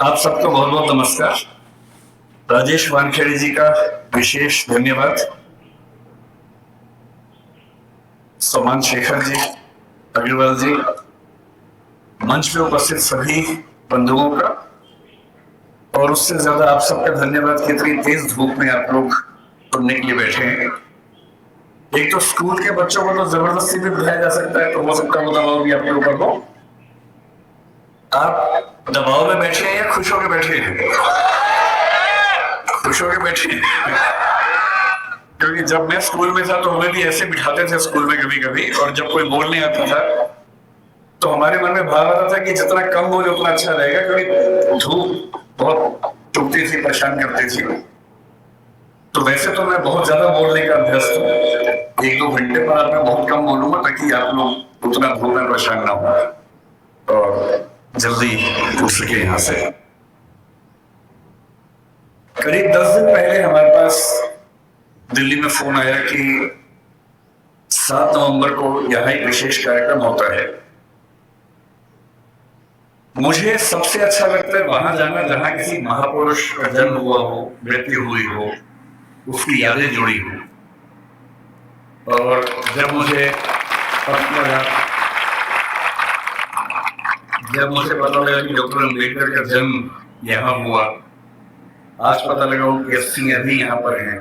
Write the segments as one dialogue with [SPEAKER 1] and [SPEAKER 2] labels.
[SPEAKER 1] आप सबको बहुत बहुत नमस्कार। राजेश वानखेड़े जी का विशेष धन्यवाद। सोमान शेखर जी, अग्रवाल जी, मंच पे उपस्थित सभी बंधुओं का, और उससे ज्यादा आप सबका धन्यवाद कि इतनी तेज धूप में आप लोग सुनने के लिए बैठे हैं। एक तो स्कूल के बच्चों को तो जबरदस्ती भी बुलाया जा सकता है, तो वो सबका दबाव भी आपके ऊपर हो। आप दबाव में बैठे हैं या खुश होकर बैठे हैं? खुश होकर बैठे हैं, क्योंकि जब मैं स्कूल में था तो हमें भी ऐसे बिठाते थे स्कूल में कभी कभी, और जब कोई बोलने आता था तो हमारे मन में भाव आता था कि जितना कम बोले उतना अच्छा रहेगा, क्योंकि धूप बहुत चुभती थी, परेशान करती थी। तो वैसे तो मैं बहुत ज्यादा बोलने का अभ्यस्त हूँ, 1-2 घंटे पर मैं बहुत कम बोलूंगा ताकि आप लोग उतना धूप में परेशान ना हो और जल्दी उठ सके यहाँ से। करीब 10 दिन पहले हमारे पास दिल्ली में फोन आया कि 7 नवंबर को यहाँ एक विशेष कार्यक्रम होता है। मुझे सबसे अच्छा लगता है वहां जाना जहां किसी महापुरुष का जन्म हुआ हो, मृत्यु हुई हो, उसकी यादें जुड़ी हो। और जब मुझे पता लगा कि डॉक्टर अम्बेडकर का जन्म यहाँ हुआ, आज पता लगा कि 80 अभी यहाँ पर हैं,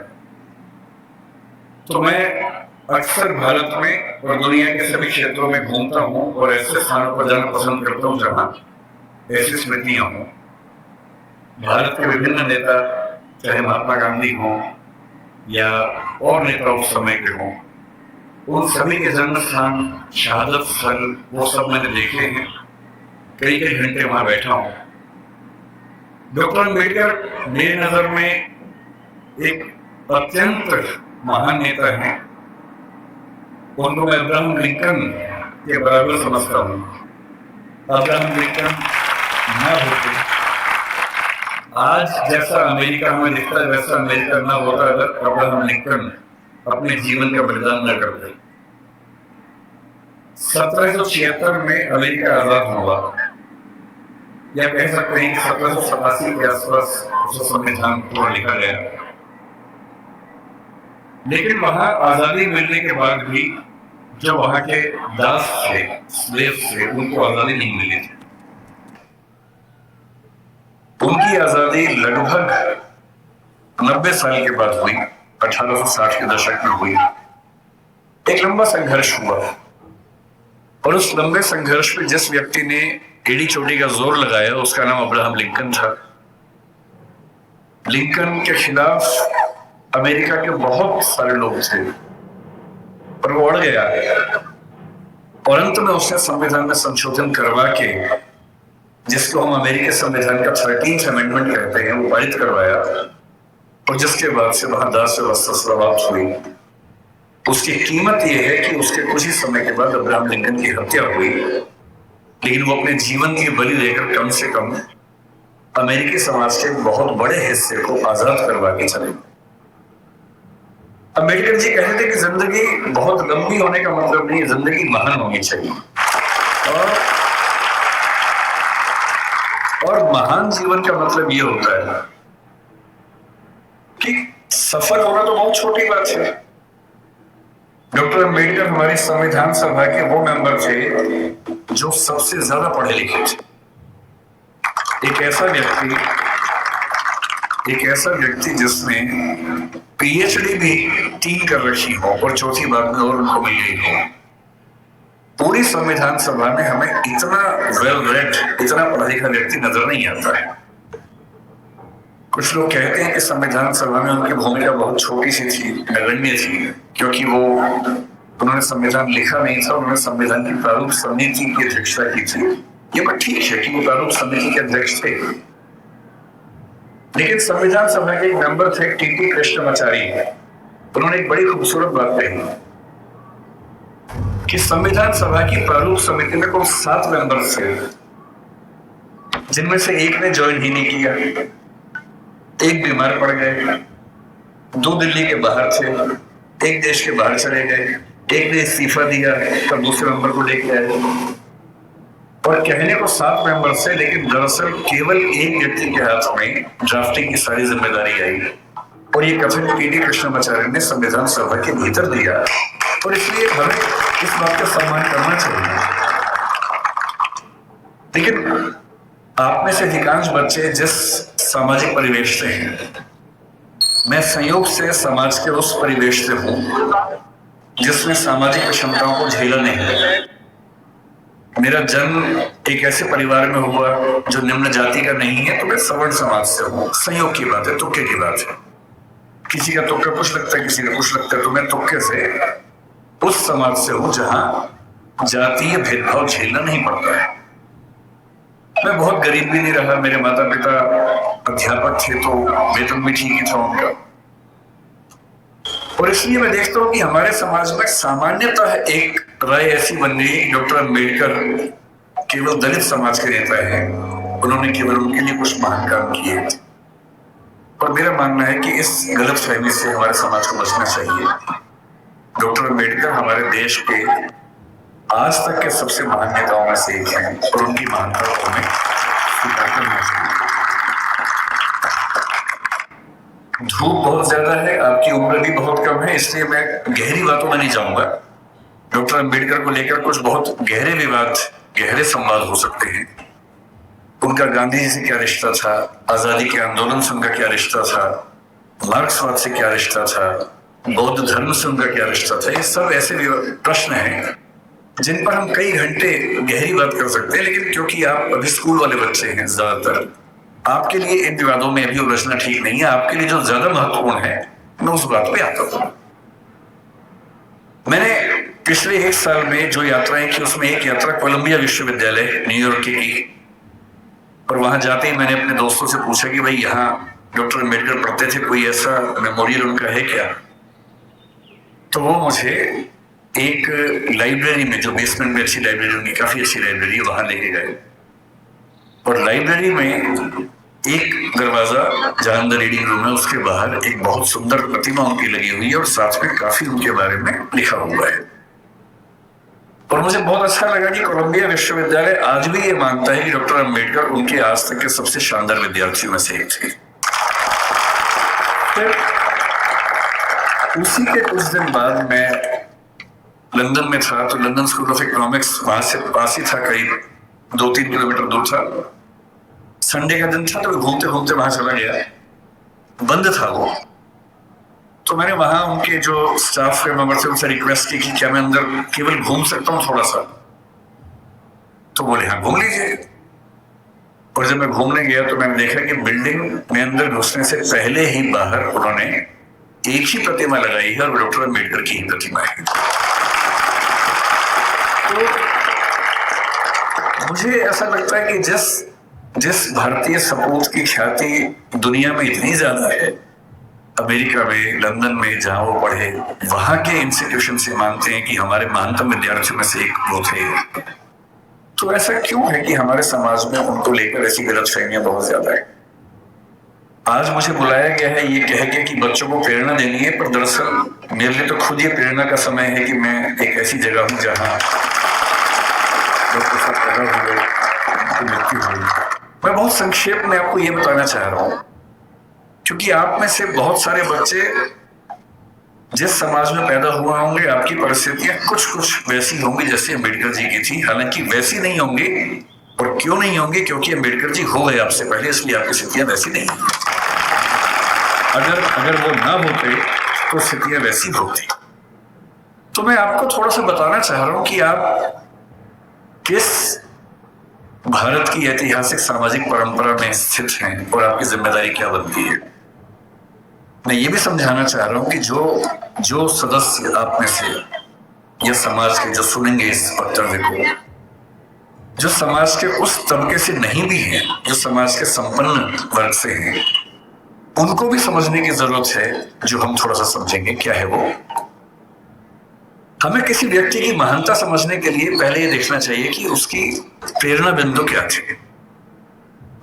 [SPEAKER 1] तो मैं अक्सर भारत में और दुनिया के सभी क्षेत्रों में घूमता हूँ और ऐसे स्थानों पर जाना पसंद करता हूँ जहाँ ऐसी स्मृतियां हों। भारत के विभिन्न नेता, चाहे महात्मा गांधी हों या और नेता उस समय के हों, उन सभी के जन्म स्थान, शहादत स्थल, वो सब मैंने देखे हैं। कई कई घंटे वहां बैठा हूं। डॉक्टर अम्बेडकर मेरी नजर में एक अत्यंत महान नेता हैं। उनको मैं अब्राहम लिंकन के बराबर समझता हूं। अब्राहम लिंकन ना होते, आज जैसा अमेरिका हमें दिखता है वैसा अमेरिका ना होता अगर अब्राहम लिंकन अपने जीवन का बलिदान न करते। 1776 में अमेरिका आजाद हुआ, या कह सकते हैं कि 1787 के आसपास उसका संविधान पूरा लिखा गया। लेकिन वहां आजादी मिलने के बाद भी जो वहां के दास थे, स्लेव्स थे, उनको आजादी नहीं मिली थी। उनकी आजादी लगभग 90 साल के बाद हुई, 1860 के दशक में हुई। एक लंबा संघर्ष हुआ, और उस लंबे संघर्ष में जिस व्यक्ति ने एड़ी चोटी का जोर लगाया उसका नाम अब्राहम लिंकन था। लिंकन के खिलाफ अमेरिका के बहुत सारे लोग थे, पर वो अड़ गया, और अंत में उसने संविधान में संशोधन करवा के, जिसको हम अमेरिकी संविधान का 13th अमेंडमेंट कहते हैं, वो पारित करवाया। और जिसके बाद से वहां दास व्यवस्था समाप्त हुई। उसकी कीमत यह है कि उसके कुछ ही समय के बाद अब्राहम लिंकन की हत्या हुई, लेकिन वो अपने जीवन की बलि देकर कम से कम अमेरिकी समाज के बहुत बड़े हिस्से को आजाद करवा के चले। अम्बेडकर जी कहते थे कि जिंदगी बहुत लंबी होने का मतलब नहीं, जिंदगी महान होनी चाहिए। और महान जीवन का मतलब ये होता है कि सफल होना तो बहुत छोटी बात है। डॉक्टर अम्बेडकर हमारी संविधान सभा के वो मेंबर थे जो सबसे ज्यादा पढ़े लिखे थे। एक ऐसा व्यक्ति जिसने पीएचडी भी 3 कर रखी हो और चौथी बार में और उनको मिल गई हो। पूरी संविधान सभा में हमें इतना वेल रेड, इतना पढ़ा लिखा व्यक्ति नजर नहीं आता है। कुछ लोग कहते हैं कि संविधान सभा में उनकी भूमिका बहुत छोटी सी थी, नगण्य थी, क्योंकि उन्होंने संविधान लिखा नहीं था, उन्होंने संविधान की प्रारूप समिति की अध्यक्षता की थी। ये बात ठीक है कि वो प्रारूप समिति के अध्यक्ष थे, लेकिन संविधान सभा के एक मेंबर थे टीटी कृष्णमाचारी। उन्होंने एक बड़ी खूबसूरत बात कही कि संविधान सभा की प्रारूप समिति में कुल 7 मेंबर थे, जिनमें से एक ने ज्वाइन ही नहीं किया, एक बीमार पड़ गए, 2 दिल्ली के बाहर थे, एक देश के बाहर चले गए, एक ने इस्तीफा दिया तब दूसरे नंबर को लेके आए। और कहने को 7 मेंबर्स है, लेकिन दरअसल केवल एक व्यक्ति के हाथ में ड्राफ्टिंग की सारी जिम्मेदारी आई और ये कथन पीडी कृष्णमाचार्य ने संविधान सभा के भीतर दिया, और इसलिए हमें इस बात का सम्मान करना चाहिए। लेकिन आप में से अधिकांश बच्चे जिस सामाजिक परिवेश से हैं, मैं संयोग से समाज के उस परिवेश से हूं जिसमें सामाजिक विषमताओं को झेला नहीं। मेरा जन्म एक ऐसे परिवार में हुआ जो निम्न जाति का नहीं है, तो मैं सवर्ण समाज से हूं। संयोग की बात है, तुक्के की बात है। किसी का तुक्का कुछ लगता है, किसी का कुछ लगता है, तो मैं तुक्के से उस समाज से हूं जहां जातीय भेदभाव झेलना नहीं पड़ता है। मैं बहुत गरीब भी नहीं रहा, मेरे माता पिता अध्यापक थे तो वेतन भी ठीक ही था उनका, और इसलिए मैं देखता हूं कि हमारे समाज में सामान्यतः एक राय ऐसी बन गई, डॉक्टर अंबेडकर केवल दलित समाज के नेता हैं, उन्होंने केवल उनके लिए कुछ महान काम किए। और मेरा मानना है कि इस गलत फहमी से हमारे समाज को बचना चाहिए। डॉक्टर अंबेडकर हमारे देश के आज तक के सबसे महान नेताओं में से एक हैं और उनकी महानता को हमें स्वीकार करना चाहिए। धूप बहुत ज्यादा है, आपकी उम्र भी बहुत कम है, इसलिए मैं गहरी बातों में नहीं जाऊंगा। डॉक्टर अंबेडकर को लेकर कुछ बहुत गहरे विवाद, गहरे संवाद हो सकते हैं। उनका गांधी जी से क्या रिश्ता था, आजादी के आंदोलन से उनका क्या रिश्ता था, मार्क्सवाद से क्या रिश्ता था, बौद्ध धर्म से उनका क्या रिश्ता था, ये सब ऐसे प्रश्न हैं जिन पर हम कई घंटे गहरी बात कर सकते हैं। लेकिन क्योंकि आप अभी स्कूल वाले बच्चे हैं, ज्यादातर आपके लिए इन विवादों में अभी उलझना ठीक नहीं है। आपके लिए जो ज्यादा महत्वपूर्ण है, मैं उस बात पे आता हूं। मैंने पिछले 1 साल में जो यात्राएं की, उसमें एक यात्रा कोलंबिया विश्वविद्यालय न्यूयॉर्क की, और वहां जाते ही मैंने अपने दोस्तों से पूछा कि भाई यहाँ डॉक्टर अंबेडकर पढ़ते थे, कोई ऐसा मेमोरियल उनका है क्या? तो वो मुझे एक लाइब्रेरी में, जो बेसमेंट में अच्छी लाइब्रेरी उनकी, काफी अच्छी लाइब्रेरी, वहां लेके गए। और लाइब्रेरी में एक दरवाजा जहां अंदर रीडिंग रूम है, उसके बाहर एक बहुत सुंदर प्रतिमा उनकी लगी हुई है और साथ में काफी उनके बारे में लिखा हुआ है। और मुझे बहुत अच्छा लगा कि कोलंबिया विश्वविद्यालय आज भी ये मानता है कि डॉक्टर अंबेडकर उनके आज तक के सबसे शानदार विद्यार्थियों में से एक थे। फिर उसी के कुछ दिन बाद मैं लंदन में था, तो लंदन स्कूल ऑफ इकोनॉमिक्स वहां से पास ही था, करीब 2-3 किलोमीटर दूर था। संडे का दिन था, तो घूमते घूमते वहां चला गया, बंद था वो। तो मैंने वहां उनके जो स्टाफ के मेंबर थे उनसे रिक्वेस्ट की कि क्या मैं अंदर केवल घूम सकता हूँ थोड़ा सा? तो बोले हाँ घूम लीजिए। और जब मैं घूमने गया तो मैंने देखा कि बिल्डिंग में अंदर घुसने से पहले ही बाहर उन्होंने एक ही प्रतिमा लगाई है और डॉक्टर अंबेडकर की ही प्रतिमा है। तो मुझे ऐसा लगता है कि जिस भारतीय सपूत की ख्याति दुनिया में इतनी ज्यादा है, अमेरिका में, लंदन में जहां वो पढ़े, वहां के इंस्टीट्यूशन से मानते हैं कि हमारे महानतम विद्यार्थियों में से एक वो थे। तो ऐसा क्यों है कि हमारे समाज में उनको लेकर ऐसी गलतफहमियां बहुत ज्यादा है? आज मुझे बुलाया गया है ये कह के कि बच्चों को प्रेरणा देनी है, पर दरअसल मेरे लिए तो खुद ये प्रेरणा का समय है कि मैं एक ऐसी जगह हूं जहां मैं बहुत संक्षेप में आपको ये बताना चाह रहा हूं, क्योंकि आप में से बहुत सारे बच्चे जिस समाज में पैदा हुआ होंगे, आपकी परिस्थितियां कुछ वैसी होंगी जैसे अम्बेडकर जी की थी। हालांकि वैसी नहीं होंगी, और क्यों नहीं होंगी? क्योंकि अम्बेडकर जी हो गए आपसे पहले, इसलिए आपकी स्थितियां वैसी नहीं होंगी। अगर वो ना होते तो स्थितियां वैसी होती। तो मैं आपको थोड़ा सा बताना चाह रहा हूं कि आप किस भारत की ऐतिहासिक सामाजिक परंपरा में स्थित हैं और आपकी जिम्मेदारी क्या बनती है। मैं ये भी समझाना चाह रहा हूं कि जो सदस्य आप में से या समाज के जो सुनेंगे इस वक्तव्य को, जो समाज के उस तबके से नहीं भी हैं, जो समाज के संपन्न वर्ग से हैं, उनको भी समझने की जरूरत है। जो हम थोड़ा सा समझेंगे क्या है वो। हमें किसी व्यक्ति की महानता समझने के लिए पहले ये देखना चाहिए कि उसकी प्रेरणा बिंदु क्या थे।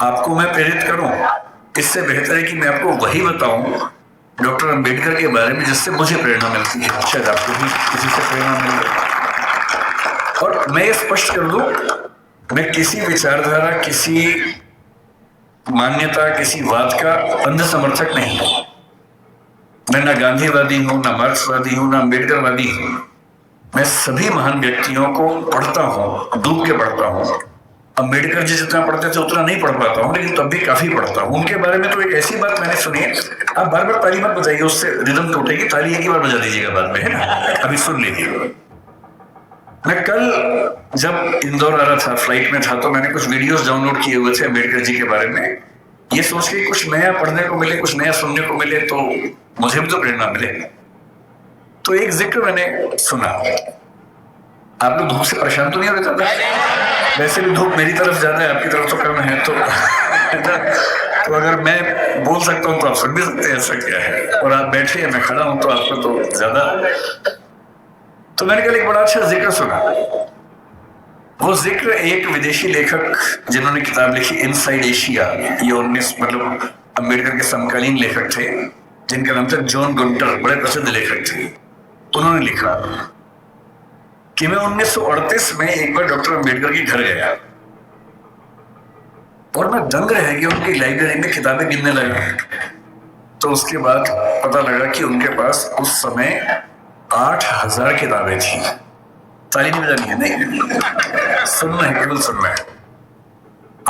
[SPEAKER 1] आपको मैं प्रेरित करूं, इससे बेहतर है कि मैं आपको वही बताऊं डॉक्टर अंबेडकर के बारे में जिससे मुझे प्रेरणा मिलती है। शायद आपको भी किसी से प्रेरणा मिल रही। और मैं ये स्पष्ट कर दूं, मैं किसी विचारधारा, किसी मान्यता, किसी वाद का अंध समर्थक नहीं हूं। मैं ना गांधीवादी हूं, ना मार्क्सवादी हूं, ना अम्बेडकरवादी हूं। मैं सभी महान व्यक्तियों को पढ़ता हूं, डूब के पढ़ता हूं। अम्बेडकर जी जितना पढ़ते थे उतना नहीं पढ़ पाता हूं, लेकिन तब भी काफी पढ़ता हूं। उनके बारे में तो एक ऐसी बात मैंने सुनी है, आप बार बार ताली मत बजाइए, उससे रिदम टूटेगी। ताली एक ही बार बजा दीजिएगा बाद में, है ना? अभी सुन लीजिए। मैं कल जब इंदौर आ रहा था, फ्लाइट में था, तो मैंने कुछ वीडियोस डाउनलोड किए हुए थे अम्बेडकर जी के बारे में, ये सोच के कुछ नया पढ़ने को मिले, कुछ नया सुनने को मिले, तो मुझे भी तो प्रेरणा मिले। तो एक जिक्र मैंने सुना। आप लोग धूप से परेशान तो नहीं हो रहे? वैसे भी धूप मेरी तरफ ज्यादा है, आपकी तरफ तो कम है, तो अगर मैं बोल सकता हूं तो आप सुन भी सकते हैं, ऐसा क्या है। और आप बैठे हैं, मैं खड़ा हूं, तो आपको तो ज्यादा। तो मैंने कल एक बड़ा अच्छा जिक्र सुना। वो जिक्र एक विदेशी लेखक जिन्होंने किताब लिखी इनसाइड एशिया, ये 19 मतलब अम्बेडकर के समकालीन लेखक थे, जिनका नाम था जॉन गुंटर, बड़े प्रसिद्ध लेखक थे। उन्होंने लिखा कि मैं 1938 में एक बार डॉक्टर अम्बेडकर के घर गया और मैं दंग रह गया, उनकी लाइब्रेरी में किताबें गिनने लगा। तो उसके बाद पता लगा कि उनके पास उस समय 8000 किताबें थी। ताली नहीं बजानी है, नहीं, सुनना है, केवल सुनना है।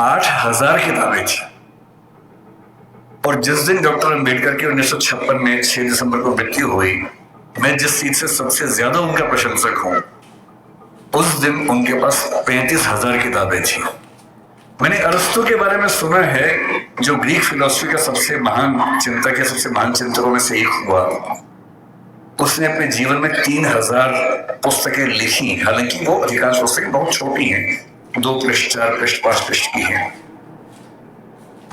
[SPEAKER 1] 8000 किताबें थी। और जिस दिन डॉक्टर अम्बेडकर की 1956 में 6 दिसंबर को मृत्यु हुई, मैं जिस चीज से सबसे ज्यादा उनका प्रशंसक हूं, उस दिन उनके पास 35,000 किताबें थी। मैंने अरस्तु के बारे में सुना है, जो ग्रीक फिलॉसफी का सबसे महान चिंतक है, सबसे महान चिंतकों में से एक हुआ। उसने अपने जीवन में 3000 पुस्तकें लिखी। हालांकि वो अधिकांश पुस्तकें बहुत छोटी हैं, 2 पृष्ठ, 4 पृष्ठ, 5 पृष्ठ की हैं।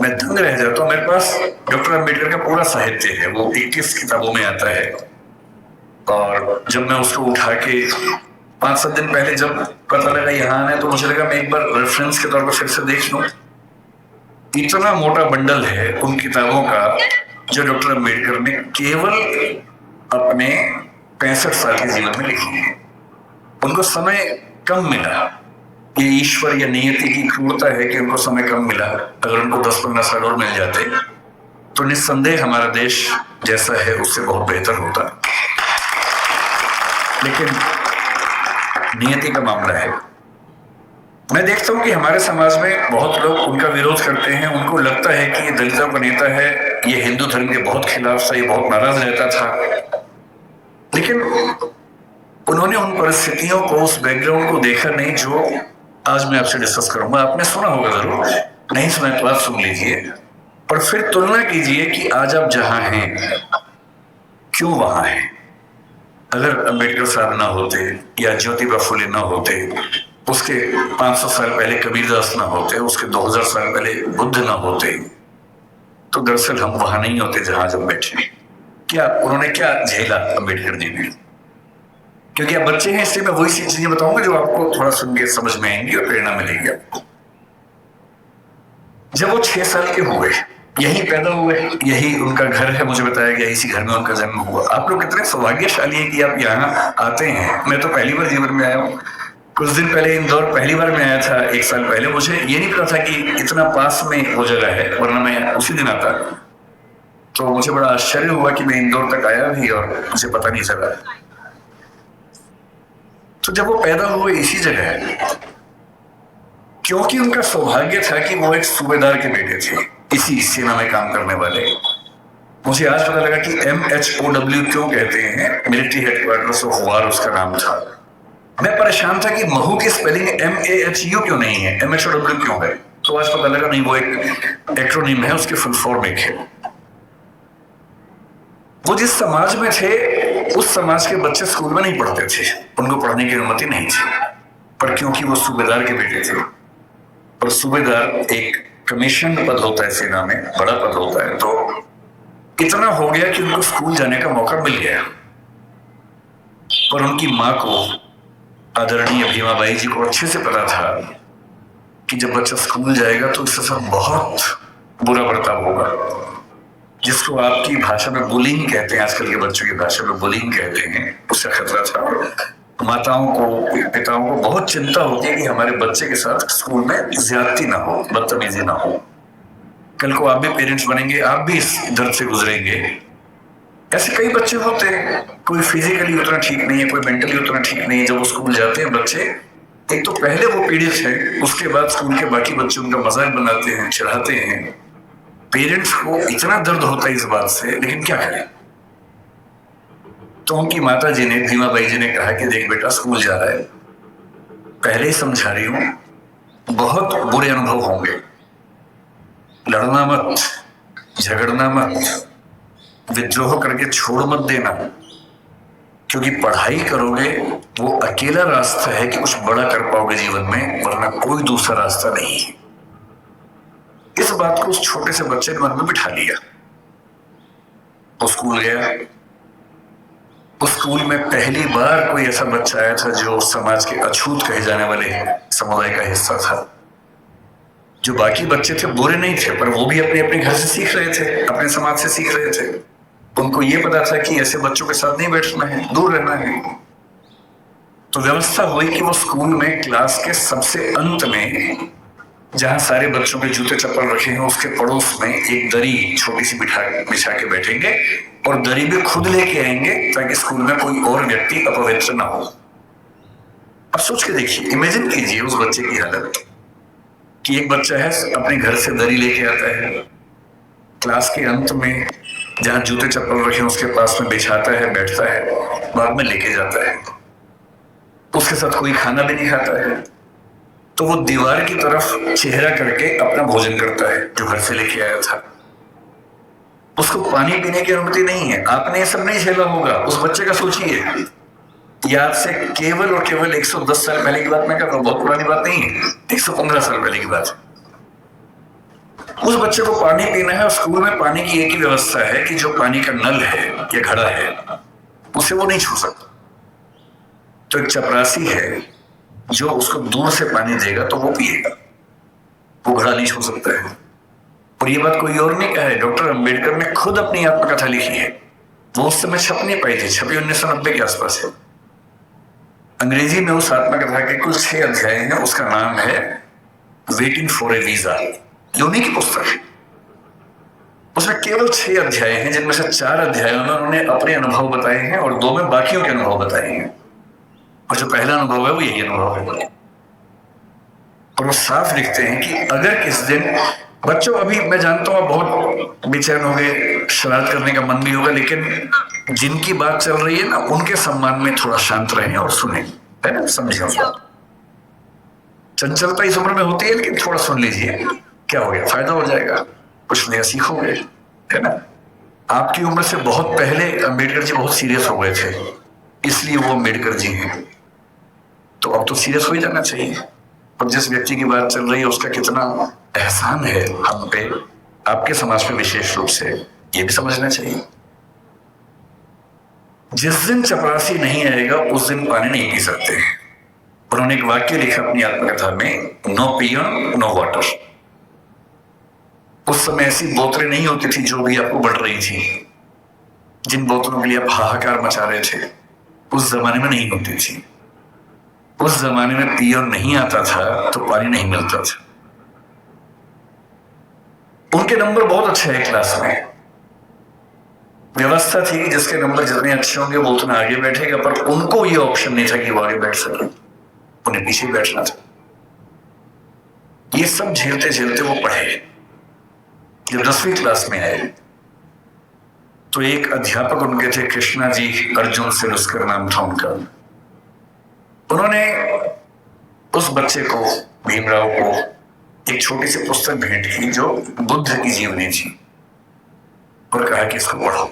[SPEAKER 1] मैं दंग रह जाता हूं। मेरे पास डॉक्टर अम्बेडकर का पूरा साहित्य है, वो 21 किताबों में आता है। और जब मैं उसको उठा के 5-7 दिन पहले जब पता लगा यहाँ आना है, तो मुझे लगा मैं एक बार रेफरेंस के तौर पर फिर से देख लूं। इतना मोटा बंडल है उन किताबों का जो डॉक्टर अम्बेडकर ने केवल अपने 65 साल के जीवन में लिखी है। उनको समय कम मिला। ये ईश्वर या नियति की क्रूरता है कि उनको समय कम मिला। अगर उनको 10-15 साल और मिल जाते तो निस्संदेह हमारा देश जैसा है उससे बहुत बेहतर होता। लेकिन नियति का मामला है। मैं देखता हूं कि हमारे समाज में बहुत लोग उनका विरोध करते हैं। उनको लगता है कि ये दलितों का नेता है, ये हिंदू धर्म के बहुत खिलाफ था, ये बहुत नाराज रहता था। लेकिन उन्होंने उन परिस्थितियों को, उस बैकग्राउंड को देखा नहीं जो आज मैं आपसे डिस्कस करूंगा। आपने सुना होगा जरूर, नहीं सुना तो आप सुन लीजिए और फिर तुलना कीजिए कि आज आप जहां हैं क्यों वहां हैं। अगर अम्बेडकर साहब ना होते या ज्योतिबा फुले ना होते, उसके 500 साल पहले कबीरदास ना होते, उसके 2000 साल पहले बुद्ध ना होते, तो दरअसल हम वहां नहीं होते जहां जब बैठे। क्या उन्होंने क्या झेला अम्बेडकर जी ने? क्योंकि आप बच्चे हैं, इसलिए मैं वही सी चीजें बताऊंगा जो आपको थोड़ा सुन के समझ में आएंगी और प्रेरणा मिलेगी आपको। जब वो 6 साल के हुए, यही पैदा हुए, यही उनका घर है, मुझे बताया गया इसी घर में उनका जन्म हुआ। आप लोग कितने सौभाग्यशाली हैं कि आप यहाँ आते हैं। मैं तो पहली बार जीवन में आया हूँ। कुछ दिन पहले इंदौर पहली बार मैं आया था, 1 साल पहले। मुझे ये नहीं पता था कि इतना पास में वो जगह है, वरना मैं उसी दिन आता। तो मुझे बड़ा आश्चर्य हुआ कि मैं इंदौर तक आया भी और मुझे पता नहीं चला। तो जब वो पैदा हुए इसी जगह, क्योंकि उनका सौभाग्य था कि वो एक सूबेदार के बेटे थे, इसी सेना में काम करने वाले। मुझे आज पता लगा कि MHOW क्यों कहते हैं, मिलिट्री हेडक्वार्टर्स ऑफ वार उसका नाम था। मैं परेशान था कि महू की स्पेलिंग MAHU क्यों नहीं है, MHOW क्यों है। तो आज पता लगा नहीं, वो एक एक्रोनिम है, उसकी फुल फॉर्म एक है। वो जिस समाज में थे उस समाज के बच्चे स्कूल में नहीं पढ़ते थे, उनको पढ़ने की अनुमति नहीं थी। पर क्योंकि वो सूबेदार के बेटे थे, और सूबेदार एक कमीशन पद होता है सेना में, बड़ा पद होता है, तो इतना हो गया कि उनको स्कूल जाने का मौका मिल गया। पर उनकी माँ को, आदरणीय भीमाबाई जी को अच्छे से पता था कि जब बच्चा स्कूल जाएगा तो उसके साथ बहुत बुरा बर्ताव होगा, जिसको आपकी भाषा में बुलिंग कहते हैं, आजकल के बच्चों की भाषा में बुलिंग कहते हैं, उसका खतरा था।
[SPEAKER 2] माताओं को, पिताओं को बहुत चिंता होती है कि हमारे बच्चे के साथ स्कूल में ज्यादती ना हो, बदतमीजी ना हो। कल को आप भी पेरेंट्स बनेंगे, आप भी इस दर्द से गुजरेंगे। ऐसे कई बच्चे होते हैं, कोई फिजिकली उतना ठीक नहीं है, कोई मेंटली उतना ठीक नहीं है। जब वो स्कूल जाते हैं बच्चे, एक तो पहले वो पीड़ित है, उसके बाद स्कूल के बाकी बच्चे उनका मजाक बनाते हैं, चिढ़ाते हैं। पेरेंट्स को इतना दर्द होता है इस बात से, लेकिन क्या करें। तो उनकी माता जी ने, भीमा बाई जी ने कहा कि देख बेटा, स्कूल जा रहा है, पहले ही समझा रही हूं, बहुत बुरे अनुभव होंगे, लड़ना मत, झगड़ना मत, विद्रोह करके छोड़ मत देना, क्योंकि पढ़ाई करोगे वो अकेला रास्ता है कि कुछ बड़ा कर पाओगे जीवन में, वरना कोई दूसरा रास्ता नहीं है। इस बात को उस छोटे से बच्चे ने मन में बिठा लिया। वो स्कूल गया। उस स्कूल में पहली बार कोई ऐसा बच्चा आया था जो समाज के अछूत कहे जाने वाले समुदाय का हिस्सा था। जो बाकी बच्चे थे बुरे नहीं थे, पर वो भी अपने अपने घर से सीख रहे थे, अपने समाज से सीख रहे थे। उनको ये पता था कि ऐसे बच्चों के साथ नहीं बैठना है, दूर रहना है। तो व्यवस्था हुई कि वो स्कूल में क्लास के सबसे अंत में, जहां सारे बच्चों के जूते चप्पल रखे हैं, उसके पड़ोस में एक दरी छोटी सी बिछा के बैठेंगे और दरी भी खुद लेके आएंगे ताकि स्कूल में कोई और व्यक्ति अपवित्र ना हो। अब सोच के देखिए, इमेजिन कीजिए उस बच्चे की हालत कि एक बच्चा है, अपने घर से दरी लेके आता है, क्लास के अंत में जहां जूते चप्पल रखे उसके पास में बिछाता है, बैठता है, बाद में लेके जाता है। उसके साथ कोई खाना भी नहीं खाता है, तो वो दीवार की तरफ चेहरा करके अपना भोजन करता है जो घर से लेके आया था। उसको पानी पीने की अनुमति नहीं है। आपने ये सब नहीं झेला होगा, उस बच्चे का सोचिए। याद से केवल और केवल 110 साल पहले की बात मैं कर रहा हूं, बहुत पुरानी बात नहीं है, 115 साल पहले की बात। उस बच्चे को पानी पीना है और स्कूल में पानी की एक ही व्यवस्था है कि जो पानी का नल है या घड़ा है उसे वो नहीं छू सकता। तो एक चपरासी है जो उसको दूर से पानी देगा तो वो पिएगा, वो घड़ा नहीं छू सकता है। और ये बात कोई और नहीं कहा है, डॉक्टर अंबेडकर ने खुद अपनी आत्मकथा लिखी है। वो उस समय छप नहीं पाई थी, छपी 1990 के आसपास है। अंग्रेजी में उस आत्मकथा के कुल 6 अध्याय हैं। उसका नाम है वेटिंग फॉर ए वीजा। यूनी की पुस्तक है। उसमें केवल 6 अध्याय हैं, जिनमें से 4 अध्यायों में उन्होंने अपने अनुभव बताए हैं और 2 में बाकियों के अनुभव बताए हैं। और जो पहला अनुभव है वो यही अनुभव है। और वो साफ लिखते हैं कि अगर किस दिन बच्चों, अभी मैं जानता हूं बहुत बेचैन हो गए, शरारत करने का मन भी होगा, लेकिन जिनकी बात चल रही है ना, उनके सम्मान में थोड़ा शांत रहें और सुने, है ना, समझिए। चंचलता इस उम्र में होती है, लेकिन थोड़ा सुन लीजिए, क्या हो गया, फायदा हो जाएगा, कुछ नया सीखोगे, है ना। आपकी उम्र से बहुत पहले अंबेडकर जी बहुत सीरियस हो गए थे, इसलिए वो अंबेडकर जी हैं। तो अब तो सीरियस हो ही जाना चाहिए। और जिस व्यक्ति की बात चल रही है उसका कितना एहसान है हम पे, आपके समाज में विशेष रूप से, ये भी समझना चाहिए। जिस दिन चपरासी नहीं आएगा उस दिन पानी नहीं पी सकते। उन्होंने एक वाक्य लिखा अपनी आत्मकथा में, नो पियन नो वाटर। उस समय ऐसी बोतलें नहीं होती थी जो भी आपको बढ़ रही थी, जिन बोतलों के लिए आप हाहाकार मचा रहे थे, उस जमाने में नहीं होती थी। उस जमाने में पियर नहीं आता था तो पानी नहीं मिलता था। उनके नंबर बहुत अच्छे हैं क्लास में। व्यवस्था थी कि जिसके नंबर जितने अच्छे होंगे वो उतना आगे बैठेगा, पर उनको ये ऑप्शन नहीं था कि वो आगे बैठ सके, उन्हें पीछे बैठना था। ये सब झेलते झेलते वो पढ़े। जब 10वीं क्लास में आए तो एक अध्यापक उनके थे, कृष्णा जी अर्जुन सिलुस्कर नाम था उनका। उन्होंने उस बच्चे को, भीमराव को, एक छोटी सी पुस्तक भेंट की जो बुद्ध की जीवनी थी, और कहा कि इसको पढ़ो।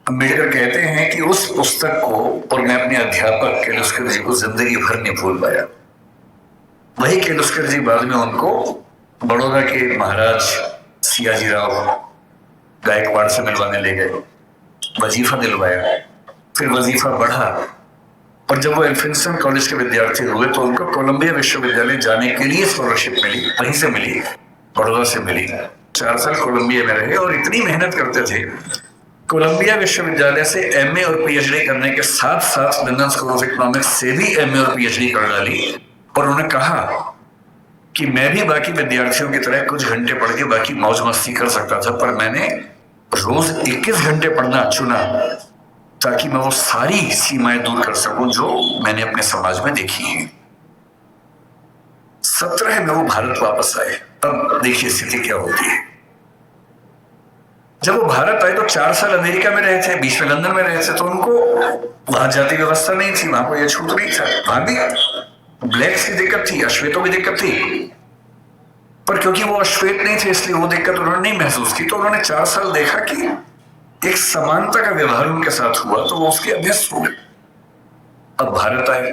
[SPEAKER 2] अंबेडकर कहते हैं कि उस पुस्तक को और मैं अपने अध्यापक केलुस्कर जी को जिंदगी भर नहीं भूल पाया। वही केलुस्कर जी बाद में उनको बड़ौदा के महाराज सियाजी राव गायकवाड़ से मिलवाने ले गए, वजीफा दिलवाया। फिर वजीफा बढ़ा और जब वो एल्फिंसन कॉलेज के विद्यार्थी हुए तो उनको कोलंबिया विश्वविद्यालय जाने के लिए स्कॉलरशिप मिली, वहीं से मिली, बड़ौदा से मिली। 4 साल कोलंबिया में रहे और इतनी मेहनत करते थे, कोलंबिया विश्वविद्यालय से एमए और पीएचडी करने के साथ साथ लंदन स्कूल ऑफ इकोनॉमिक्स से भी एमए और पीएचडी कर डाली। और उन्होंने कहा कि मैं भी बाकी विद्यार्थियों की तरह कुछ घंटे पढ़ के बाकी मौज मस्ती कर सकता था, पर मैंने रोज 21 घंटे पढ़ना चुना ताकि मैं वो सारी सीमाएं दूर कर सकूं जो मैंने अपने समाज में देखी हैं। 17 में वो भारत वापस आए। अब देखिए स्थिति क्या होती है। जब वो भारत आए तो 4 साल अमेरिका में रहे थे, बीच में लंदन में रहे थे, तो उनको वहां जाति व्यवस्था नहीं थी, वहां कोई ये छूट नहीं था। वहां भी ब्लैक्स की दिक्कत थी, अश्वेतों की दिक्कत थी, पर क्योंकि वो अश्वेत नहीं थे इसलिए वो दिक्कत उन्होंने नहीं महसूस की। तो उन्होंने 4 साल देखा कि एक समानता का व्यवहार उनके साथ हुआ, तो वो उसके अभ्यस्त हुए। अब भारत आए।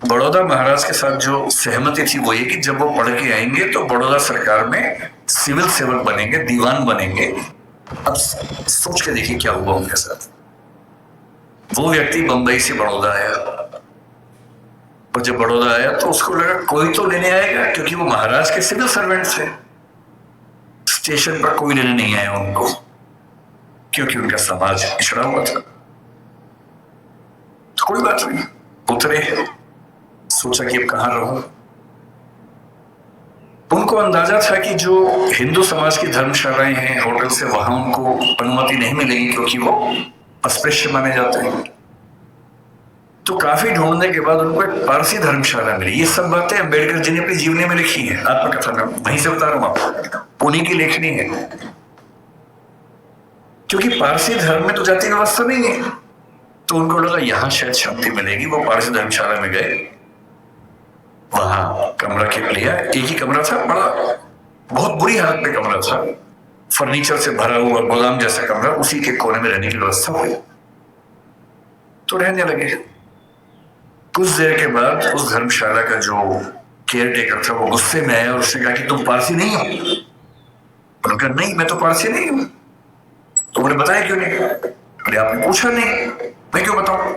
[SPEAKER 2] बड़ौदा महाराज के साथ जो सहमति थी वो ये कि जब वो पढ़ के आएंगे तो बड़ौदा सरकार में सिविल सेवक बनेंगे, दीवान बनेंगे। अब सोच के देखिए क्या हुआ उनके साथ। वो व्यक्ति बंबई से बड़ौदा आया, और जब बड़ौदा आया तो उसको लगा कोई तो लेने आएगा, क्योंकि वो महाराज के सिविल सर्वेंट थे। स्टेशन पर कोई लेने नहीं आया उनको, क्योंकि उनका समाज पिछड़ा हुआ था। तो कोई बात नहीं, उतरे, सोचा कि अब कहां रहूं। उनको अंदाजा था कि जो हिंदू समाज की धर्मशालाएं हैं, होटल से वहां उनको अनुमति नहीं मिलेगी, क्योंकि वो अस्पृश्य माने जाते हैं। तो काफी ढूंढने के बाद उनको एक पारसी धर्मशाला मिली। ये सब बातें अम्बेडकर जी ने अपनी जीवनी में लिखी है, आत्मकथा में, वहीं से बता रहा हूं आपको, उन्हीं की लेखनी है। क्योंकि पारसी धर्म में तो जाति व्यवस्था नहीं है, तो उनको लगा यहां शायद शांति मिलेगी। वो पारसी धर्मशाला में गए, वहां कमरा के लिया। एक ही कमरा था, बड़ा बहुत बुरी हालत में कमरा था, फर्नीचर से भरा हुआ गोदाम जैसा कमरा, उसी के कोने में रहने की व्यवस्था हुई। तो रहने लगे। कुछ देर के बाद उस धर्मशाला का जो केयर टेकर था वो गुस्से में आया और उसने कहा कि तुम पारसी नहीं हो? उन्होंने कहा नहीं, मैं तो पारसी नहीं हूं। तो उन्होंने बताया क्यों नहीं? अरे आपने पूछा नहीं, मैं क्यों बताऊं?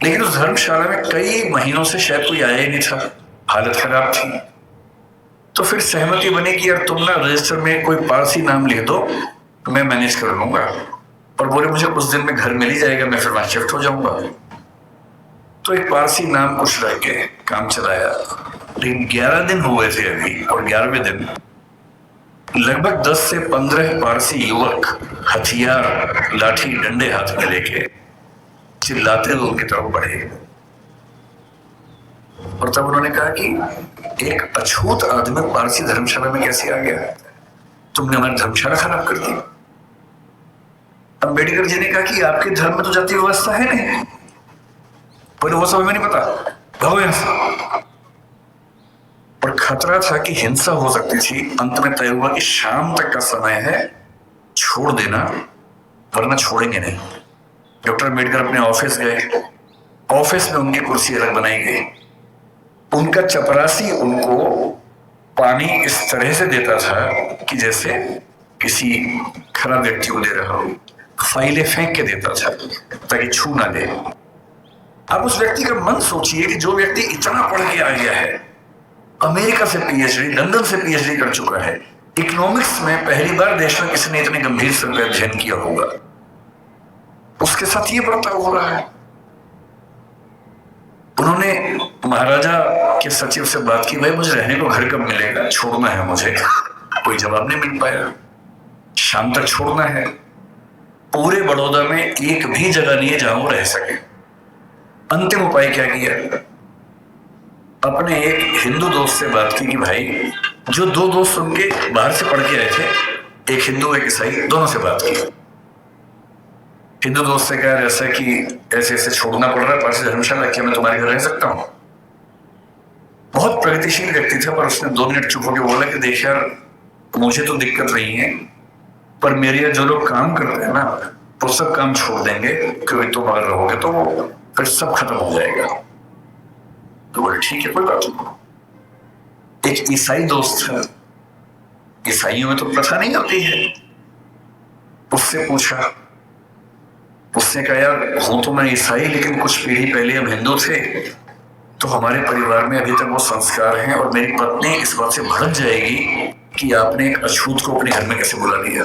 [SPEAKER 2] लेकिन उस धर्मशाला में कई महीनों से शायद कोई आया ही नहीं था, हालत खराब थी। तो फिर सहमति बनी कि यार तुम ना रजिस्टर में कोई पारसी नाम लिख दो, मैं मैनेज कर लूंगा। और बोले मुझे कुछ दिन में घर मिल ही जाएगा, मैं फिर वहां शिफ्ट हो जाऊंगा। तो एक पारसी नाम कुछ रख के काम चलाया। लेकिन 11 दिन हुए थे अभी, और 11वें दिन लगभग 10 से 15 पारसी युवक हथियार, लाठी, डंडे हाथ में लेके चिल्लाते हुए उनकी तरफ बढ़े। और तब उन्होंने कहा कि एक अछूत आदमी पारसी धर्मशाला में कैसे आ गया? तुमने हमारी धर्मशाला खराब कर दी। अम्बेडकर जी ने कहा कि आपके धर्म में तो जाति व्यवस्था है नहीं, पर वो सब हमें नहीं पता, भागो यहां से। और खतरा था कि हिंसा हो सकती थी। अंत में तय हुआ कि शाम तक का समय है, छोड़ देना, वरना छोड़ेंगे नहीं। डॉक्टर अम्बेडकर अपने ऑफिस गए। ऑफिस में उनकी कुर्सी अलग बनाई गई। उनका चपरासी उनको पानी इस तरह से देता था कि जैसे किसी खराब व्यक्ति को दे रहा हो। फाइलें फेंक के देता था ताकि छू ना ले। अब उस व्यक्ति का मन सोचिए कि जो व्यक्ति इतना पढ़ के आ गया है, अमेरिका से पीएचडी, लंदन से पीएचडी कर चुका है, इकोनॉमिक्स में पहली बार देश में किसी ने इतने गंभीर से अध्ययन किया होगा, उसके साथ ये बर्ताव हो रहा है। उन्होंने महाराजा के सचिव से बात की, भाई मुझे रहने को घर कब मिलेगा, छोड़ना है मुझे। कोई जवाब नहीं मिल पाया। शाम तक छोड़ना है। पूरे बड़ौदा में एक भी जगह नहीं है जहां वो रह सके। अंतिम उपाय क्या किया? अपने एक हिंदू दोस्त से बात की कि भाई, जो 2 दोस्त उनके बाहर से पढ़ के आए थे, एक हिंदू एक ईसाई, दोनों से बात की। हिंदू दोस्त से कहा ऐसा कि ऐसे ऐसे छोड़ना पड़ रहा है पारसी धर्मशाला, क्या मैं तुम्हारे घर रह सकता हूँ? बहुत प्रगतिशील व्यक्ति था, पर उसने 2 मिनट चुप होकर बोला कि देख यार, मुझे तो दिक्कत नहीं है, पर मेरे यहाँ जो लोग काम करते हैं ना, वो सब काम छोड़ देंगे, क्योंकि तुम अगर रहोगे तो वो फिर सब खत्म हो जाएगा। तो बोले ठीक है, कोई बात नहीं। एक ईसाई दोस्त था, ईसाइयों में तो प्रथा नहीं होती है, उससे पूछा। उसने कहा यार, हूं तो मैं ईसाई, लेकिन कुछ पीढ़ी पहले हम हिंदू थे, तो हमारे परिवार में अभी तक वो संस्कार हैं, और मेरी पत्नी इस बात से भड़क जाएगी कि आपने एक अछूत को अपने घर में कैसे बुला लिया।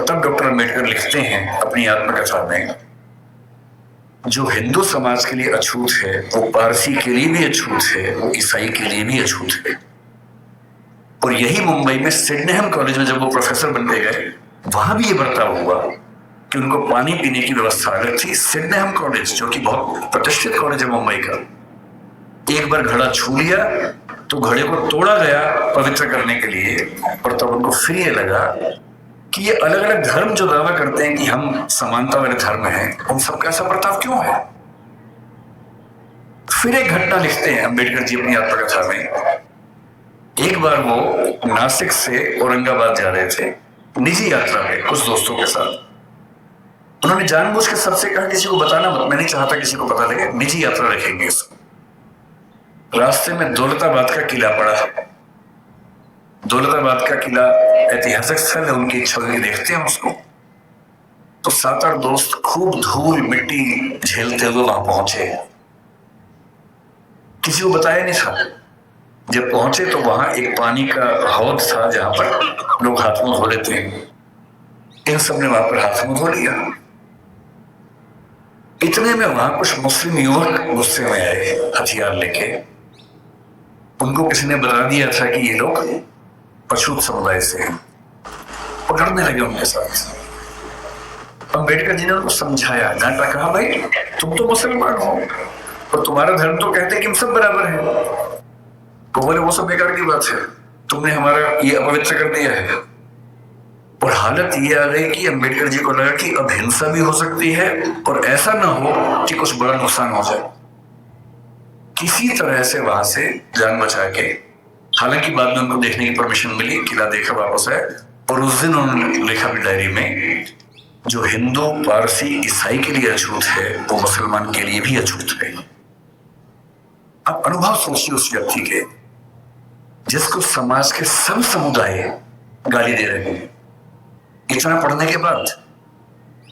[SPEAKER 2] तब डॉक्टर अम्बेडकर लिखते हैं अपनी आत्मकथा में, जो हिंदू समाज के लिए अछूत है वो पारसी के लिए भी अछूत है, वो ईसाई के लिए भी अछूत है। और यही मुंबई में सिडनेहम कॉलेज में जब वो प्रोफेसर बन के गए, वहां भी ये बर्ताव हुआ कि उनको पानी पीने की व्यवस्था अलग थी। सिडनेहम कॉलेज जो कि बहुत प्रतिष्ठित कॉलेज है मुंबई का, एक बार घड़ा छू लिया तो घड़े को तोड़ा गया पवित्र करने के लिए, और तब उनको फिर ये लगा कि ये अलग अलग धर्म जो दावा करते हैं कि हम समानता वाले धर्म हैं, उन सबका ऐसा बर्ताव क्यों है। फिर एक घटना लिखते हैं अम्बेडकर जी अपनी आत्मकथा में। एक बार वो नासिक से औरंगाबाद जा रहे थे निजी यात्रा में कुछ दोस्तों के साथ। उन्होंने जानबूझ के सबसे कहा किसी को बताना मत, मैं नहीं चाहता किसी को पता लगे, निजी यात्रा रखेंगे इसको। रास्ते में दौलताबाद का किला पड़ा। दौलताबाद का किला ऐतिहासिक स्थल है, उनकी इच्छा हुई देखते हैं उसको। तो 7-8 दोस्त खूब धूल मिट्टी झेलते हुए वहां पहुंचे। किसी को बताया नहीं था। जब पहुंचे तो वहां एक पानी का हौद था जहां पर लोग हाथ मुंह धो लेते हैं। इन सब ने वहां पर हाथ मुंह धो लिया। इतने में वहां कुछ मुस्लिम युवक गुस्से में आए हथियार लेके। उनको किसी ने बता दिया था कि ये लोग पछूत समुदाय से हैं, पकड़ने लगे उनके साथ। अम्बेडकर जी ने उनको समझाया, डांटा, कहा भाई तुम तो मुसलमान हो और तुम्हारा धर्म तो कहते हैं कि हम सब बराबर हैं। तो बोले वो सब बेकार की बात है, तुमने हमारा ये अपवित्र कर दिया है। और हालत ये आ गई कि अम्बेडकर जी को लगा कि अब हिंसा भी हो सकती है और ऐसा ना हो कि कुछ बड़ा नुकसान हो जाए। किसी तरह से वहां से जान बचा के, हालांकि बाद में उनको देखने की परमिशन मिली, किला देखा, वापस आए। और उस दिन उन्होंने लिखा भी डायरी में, जो हिंदू पारसी ईसाई के लिए अछूत है वो मुसलमान के लिए भी अछूत है। आप अनुभव सोचिए उस व्यक्ति के जिसको समाज के सब समुदाय गाली दे रहे हैं। इतना पढ़ने के बाद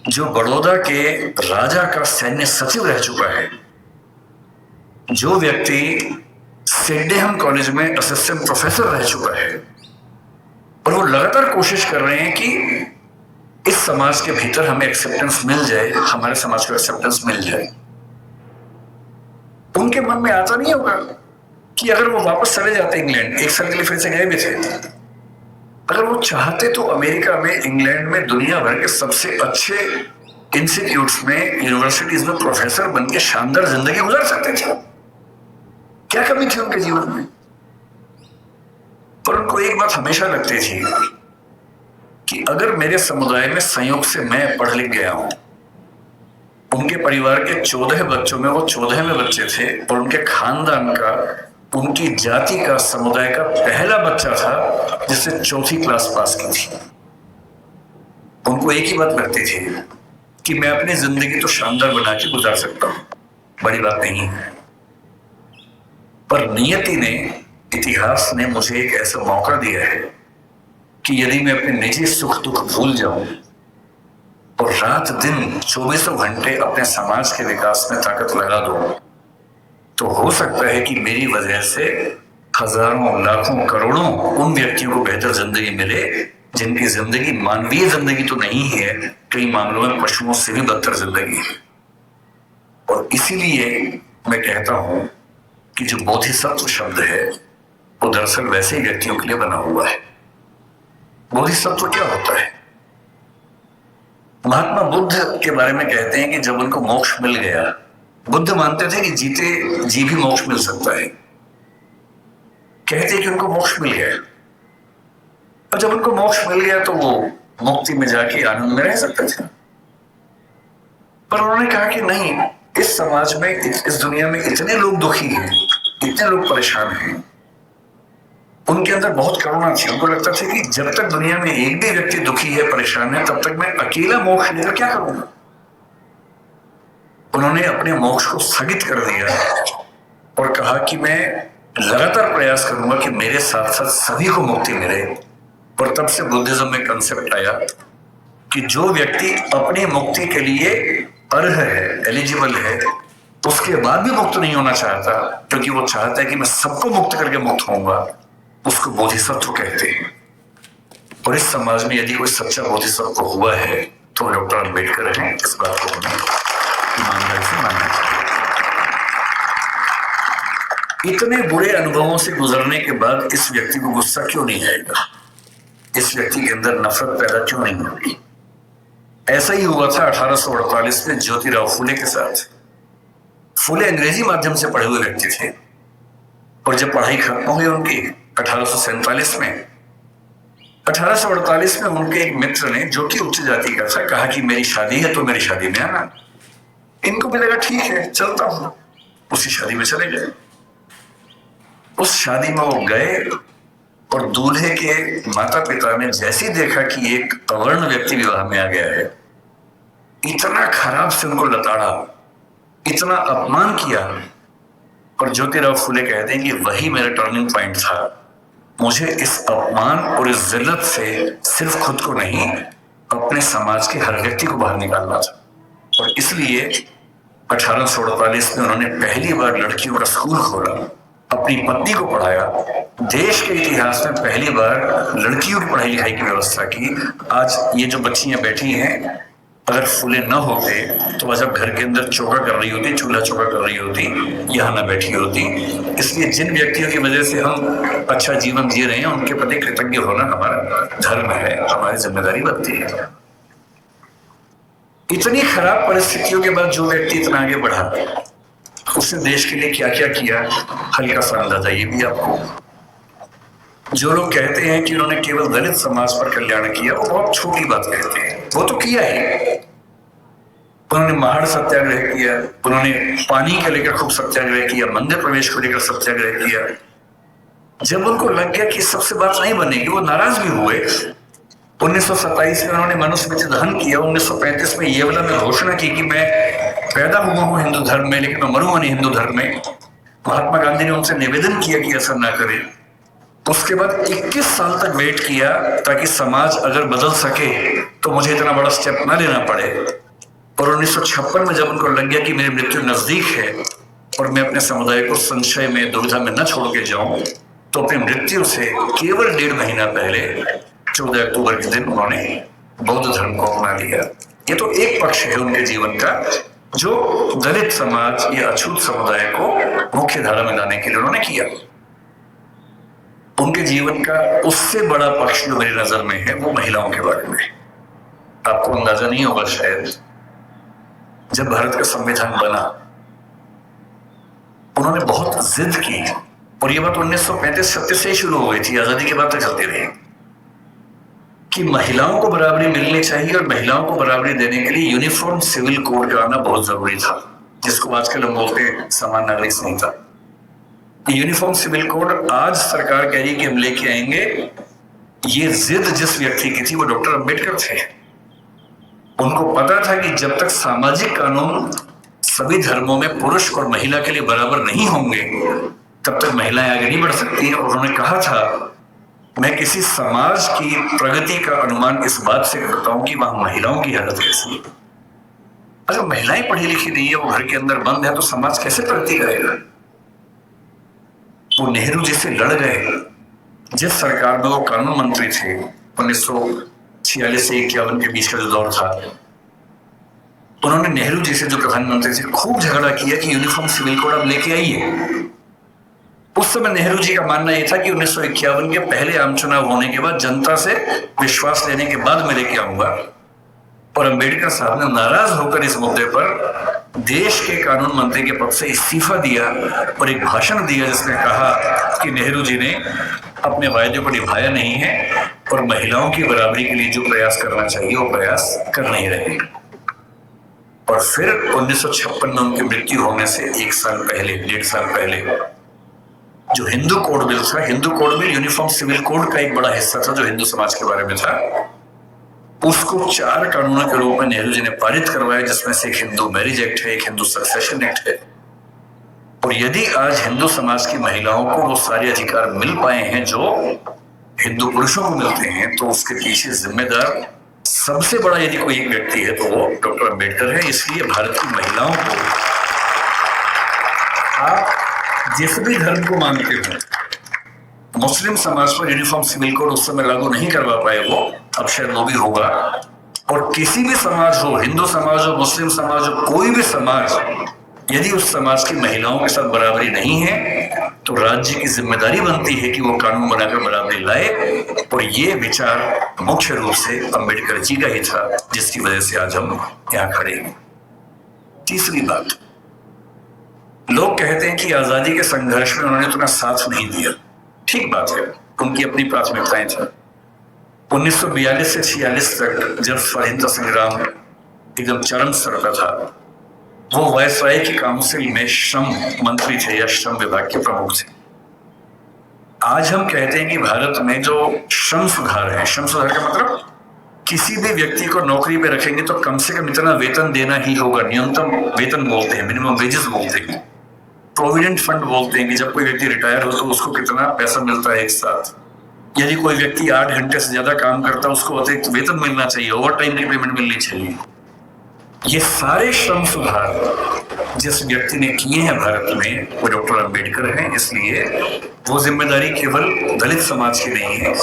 [SPEAKER 2] जो बड़ौदा के राजा का सैन्य सचिव रह चुका है, जो व्यक्ति सिडनेहम कॉलेज में असिस्टेंट प्रोफेसर रह चुका है, और वो लगातार कोशिश कर रहे हैं कि इस समाज के भीतर हमें एक्सेप्टेंस मिल जाए, हमारे समाज को एक्सेप्टेंस मिल जाए। उनके मन में आता नहीं होगा कि अगर वो वापस चले जाते इंग्लैंड, एक साल के लिए फिर से गए भी थे, अगर वो चाहते तो अमेरिका में, इंग्लैंड में, दुनिया भर के सबसे अच्छे इंस्टीट्यूट्स में, यूनिवर्सिटीज में प्रोफेसर बन के शानदार जिंदगी गुजार सकते थे। क्या कमी थी उनके जीवन में? पर उनको एक बात हमेशा लगती थी कि अगर मेरे समुदाय में संयोग से मैं पढ़ लिख गया हूं, उनके परिवार के 14 बच्चों में वो 14वें बच्चे थे, और उनके खानदान का, उनकी जाति का, समुदाय का पहला बच्चा था जिसने 4th क्लास पास की थी। उनको एक ही बात लगती थी कि मैं अपनी जिंदगी तो शानदार बना के गुजार सकता हूं, बड़ी बात नहीं है। पर नियति ने, इतिहास ने मुझे एक ऐसा मौका दिया है कि यदि मैं अपने निजी सुख दुख भूल जाऊं और रात दिन 24 घंटे अपने समाज के विकास में ताकत लगा दूं, तो हो सकता है कि मेरी वजह से हजारों, लाखों, करोड़ों उन व्यक्तियों को बेहतर जिंदगी मिले जिनकी जिंदगी मानवीय जिंदगी तो नहीं है, कई मामलों में पशुओं से भी बदतर जिंदगी है। और इसीलिए मैं कहता हूं कि जो बोधिसत्व शब्द है वो दरअसल वैसे ही व्यक्तियों के लिए बना हुआ है। बोधिसत्व क्या होता है? महात्मा बुद्ध के बारे में कहते हैं कि जब उनको मोक्ष मिल गया, बुद्ध मानते थे कि जीते जी भी मोक्ष मिल सकता है। कहते हैं कि उनको मोक्ष मिल गया, और जब उनको मोक्ष मिल गया तो वो मुक्ति में जाके आनंद में रह सकते थे। पर उन्होंने कहा कि नहीं, इस समाज में, इस दुनिया में इतने लोग दुखी हैं, इतने लोग परेशान हैं। उनके अंदर बहुत करुणा थी। उनको लगता था कि जब तक दुनिया में एक भी व्यक्ति दुखी है, परेशान है, तब तक मैं अकेला मोक्ष लेकर क्या करूंगा। उन्होंने अपने मोक्ष को स्थगित कर दिया और कहा कि मैं लगातार प्रयास करूंगा कि मेरे साथ साथ सभी को मुक्ति मिले। और तब से बुद्धिज्म में कंसेप्ट आया कि जो व्यक्ति अपनी मुक्ति के लिए अर्ह है, एलिजिबल है, उसके बाद भी मुक्त नहीं होना चाहता, क्योंकि वो चाहता है कि मैं सबको मुक्त करके मुक्त होऊंगा, उसको बोधिसत्व कहते हैं। और इस समाज में यदि कोई सच्चा बोधिसत्व हुआ है तो डॉक्टर अम्बेडकर हैं। इस बात को हमें ईमानदारी से मानना चाहिए। इतने बुरे अनुभवों से गुजरने के बाद इस व्यक्ति को गुस्सा क्यों नहीं आएगा? इस व्यक्ति के अंदर नफरत पैदा क्यों नहीं होगी? ऐसा ही हुआ था 1848 में ज्योतिराव फुले के साथ। फुले अंग्रेजी माध्यम से पढ़े हुए व्यक्ति थे और जब पढ़ाई खत्म हुई उनकी 1847 में, 1848 में उनके एक मित्र ने, जो कि उच्च जाति का था, कहा कि मेरी शादी है तो मेरी शादी में आना। इनको भी लगा ठीक है चलता हूं, उसी शादी में चले गए। उस शादी में वो गए और दूल्हे के माता पिता ने जैसे ही देखा कि एक अवर्ण व्यक्ति विवाह में आ गया है, इतना खराब से उनको लताड़ा, इतना अपमान किया। और ज्योतिराव फुले कहते हैं कि वही मेरा टर्निंग पॉइंट था। मुझे इस अपमान और इस जिल्लत से सिर्फ खुद को नहीं, अपने समाज के हर व्यक्ति को बाहर निकालना था। और इसलिए 1848 में उन्होंने पहली बार लड़कियों का स्कूल खोला, अपनी पत्नी को पढ़ाया, देश के इतिहास में पहली बार लड़कियों की पढ़ाई लिखाई की व्यवस्था की। आज ये जो बच्चियां बैठी हैं, अगर फुले न होते तो आज अब घर के अंदर चौका कर रही होती, चूल्हा चौका कर रही होती, यहाँ न बैठी होती। इसलिए जिन व्यक्तियों की वजह से हम अच्छा जीवन जी रहे हैं, उनके प्रति कृतज्ञ होना हमारा धर्म है, हमारी जिम्मेदारी बनती है। इतनी खराब परिस्थितियों के बाद जो व्यक्ति इतना आगे बढ़ा, उसने देश के लिए क्या क्या किया, हल्का सा अंदाजा ये भी आपको। जो लोग कहते हैं कि उन्होंने केवल दलित समाज पर कल्याण किया, वो बहुत छोटी बात कहते हैं। वो तो किया ही। उन्होंने महाड़ सत्याग्रह किया, उन्होंने पानी के लेकर खूब सत्याग्रह किया, मंदिर प्रवेश को लेकर सत्याग्रह किया। जब उनको लग गया कि सबसे बात नहीं बनेगी, वो नाराज भी हुए। 1927 में उन्होंने मनुस्मृति दहन किया। 1935 में येवला में घोषणा की कि मैं पैदा हुआ हूं हिंदू धर्म में, लेकिन मैं मरूंगा नहीं हिंदू धर्म में। महात्मा गांधी ने उनसे निवेदन किया कि ऐसा ना करें। उसके बाद 21 साल तक वेट किया ताकि समाज अगर बदल सके तो मुझे इतना बड़ा स्टेप ना लेना पड़े। और 1956 में जब उनको लग गया कि मेरी मृत्यु नजदीक है और मैं अपने समुदाय को संशय में, दुविधा में न छोड़ के जाऊं, तो अपनी मृत्यु से केवल 1.5 महीना पहले 14 अक्टूबर के दिन उन्होंने बौद्ध धर्म को अपना लिया। ये तो एक पक्ष है उनके जीवन का, जो दलित समाज या अछूत समुदाय को मुख्य धारा में लाने के लिए उन्होंने किया। उनके जीवन का उससे बड़ा पक्ष जो मेरी नजर में है, वो महिलाओं के बारे में। आपको अंदाजा नहीं होगा शायद, जब भारत का संविधान बना, उन्होंने बहुत जिद की। और ये बात 1935-36 से ही शुरू हो गई थी, आजादी के बाद तक चलती रही, कि महिलाओं को बराबरी मिलनी चाहिए। और महिलाओं को बराबरी देने के लिए यूनिफॉर्म सिविल कोड का आना बहुत जरूरी था, जिसको आजकल हम बोलते हैं समान नागरिक संहिता। यूनिफॉर्म सिविल कोड आज सरकार कह रही है कि हम लेके आएंगे। ये जिद जिस व्यक्ति की थी वो डॉक्टर अम्बेडकर थे। उनको पता था कि जब तक सामाजिक कानून सभी धर्मों में पुरुष और महिला के लिए बराबर नहीं होंगे, तब तक महिलाएं आगे नहीं बढ़ सकती। और उन्होंने कहा था, मैं किसी समाज की प्रगति का अनुमान इस बात से करता हूं कि वहां महिलाओं की हालत कैसी है। अगर महिलाएं पढ़ी लिखी नहीं है, वो घर के अंदर बंद है, तो समाज कैसे प्रगति करेगा? वो नेहरू जी से लड़ गए। जिस सरकार में वो कानून मंत्री थे, 1946 से 51 के बीच का जो दौर था, उन्होंने नेहरू जी से, जो प्रधानमंत्री थे, खूब झगड़ा किया कि यूनिफॉर्म सिविल कोड अब लेके आइए। उस समय नेहरू जी का मानना यह था कि 1951 के पहले आम चुनाव होने के बाद, जनता से विश्वास लेने के बाद मैं लेके आऊंगा। और अम्बेडकर साहब ने नाराज होकर इस मुद्दे पर देश के कानून मंत्री के पद से इस्तीफा दिया और एक भाषण दिया जिसमें कहा कि नेहरू जी ने अपने वायदे को निभाया नहीं है और महिलाओं की बराबरी के लिए जो प्रयास करना चाहिए वो प्रयास कर नहीं रहे। और फिर 1956 में उनकी मृत्यु होने से 1 साल पहले, 1.5 साल पहले, जो हिंदू कोड बिल था, Hindu code bill uniform civil code का एक बड़ा हिस्सा था जो हिंदू समाज के बारे में था, उसको 4 कानूनों के रूप में नेहरू जी ने पारित करवाया, जिसमें से एक हिंदू मैरिज एक्ट है, एक हिंदू सक्सेशन एक्ट है। और यदि आज हिंदू समाज की महिलाओं को वो सारे अधिकार मिल पाए हैं जो हिंदू पुरुषों को मिलते हैं, तो उसके पीछे जिम्मेदार सबसे बड़ा यदि कोई एक व्यक्ति है तो वो डॉक्टर अम्बेडकर है। इसलिए भारत की महिलाओं को, आप जिस भी धर्म को मानते हो, मुस्लिम समाज पर यूनिफॉर्म सिविल कोड उस समय लागू नहीं करवा पाए वो, अब शायद वो भी होगा। और किसी भी समाज हो, हिंदू समाज हो, मुस्लिम समाज हो, कोई भी समाज, यदि उस समाज की महिलाओं के साथ बराबरी नहीं है तो राज्य की जिम्मेदारी बनती है कि वो कानून बनाकर बराबरी लाए। और ये विचार मुख्य रूप से अंबेडकर जी का ही था, जिसकी वजह से आज हम यहाँ खड़े हैं। तीसरी बात, लोग कहते हैं कि आजादी के संघर्ष में उन्होंने इतना साथ नहीं दिया। ठीक बात है, उनकी अपनी प्राथमिकताएं थी। 1942 से 46 तक जब स्वतंत्रता संग्राम एकदम चरम स्तर पर था, वो वायसराय की काउंसिल में श्रम मंत्री थे या श्रम विभाग के प्रमुख थे। आज हम कहते हैं कि भारत में जो श्रम सुधार है, श्रम सुधार का मतलब किसी भी व्यक्ति को नौकरी पे रखेंगे तो कम से कम इतना वेतन देना ही होगा। न्यूनतम वेतन बोलते हैं, मिनिमम वेजेस बोलते हैं, प्रोविडेंट फंड बोलते हैं कि जब कोई व्यक्ति रिटायर हो तो उसको कितना पैसा मिलता है एक साथ। यदि कोई व्यक्ति 8 घंटे से ज्यादा काम करता है उसको अतिरिक्त वेतन मिलना चाहिए, ओवर टाइम की पेमेंट मिलनी चाहिए। ये सारे श्रम सुधार जिस व्यक्ति ने किए हैं भारत में, वो डॉक्टर अंबेडकर हैं। इसलिए वो जिम्मेदारी केवल दलित समाज की नहीं है,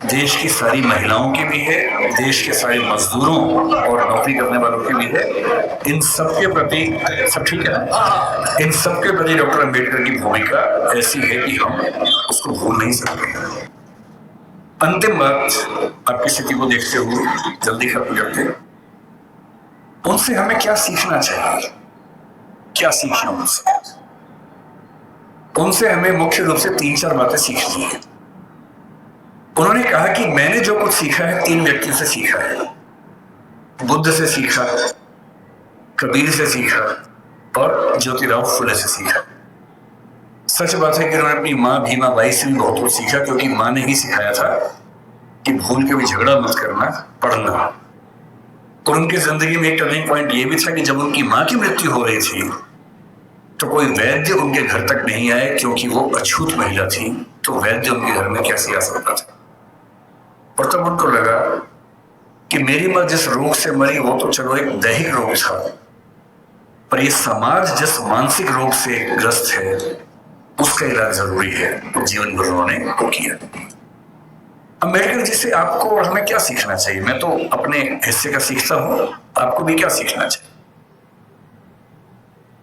[SPEAKER 2] देश की सारी महिलाओं की भी है, देश के सारे मजदूरों और नौकरी करने वालों की भी है। इन सबके प्रति, सब ठीक है, इन सबके प्रति डॉक्टर अंबेडकर की भूमिका ऐसी है कि हम उसको भूल नहीं सकते। अंतिम बात, आपकी स्थिति को देखते हुए जल्दी खत्म करते हैं, उनसे हमें क्या सीखना चाहिए? क्या सीखना उनसे? उनसे हमें मुख्य रूप से 3-4 बातें सीखनी है। उन्होंने कहा कि मैंने जो कुछ सीखा है 3 व्यक्तियों से सीखा है, बुद्ध से सीखा, कबीर से सीखा और ज्योतिराव फुले से सीखा। सच बात है कि उन्होंने अपनी माँ भीमा बाई से भी बहुत कुछ सीखा, क्योंकि माँ ने ही सिखाया था कि भूल के भी झगड़ा मत करना, पढ़ना। और उनकी जिंदगी में एक टर्निंग पॉइंट ये भी था कि जब उनकी माँ की मृत्यु हो रही थी तो कोई वैद्य उनके घर तक नहीं आए, क्योंकि वो अछूत महिला थी, तो वैद्य उनके घर में कैसे आ सकता था। और तब उनको लगा कि मेरी माँ जिस रोग से मरी वो तो चलो एक दैहिक रोग था, पर ये समाज जिस मानसिक रोग से ग्रस्त है उसका इलाज जरूरी है। जीवन भर उन्होंने वो किया। अंबेडकर जी से आपको और हमें क्या सीखना चाहिए? मैं तो अपने हिस्से का सीखता हूं, आपको भी क्या सीखना चाहिए?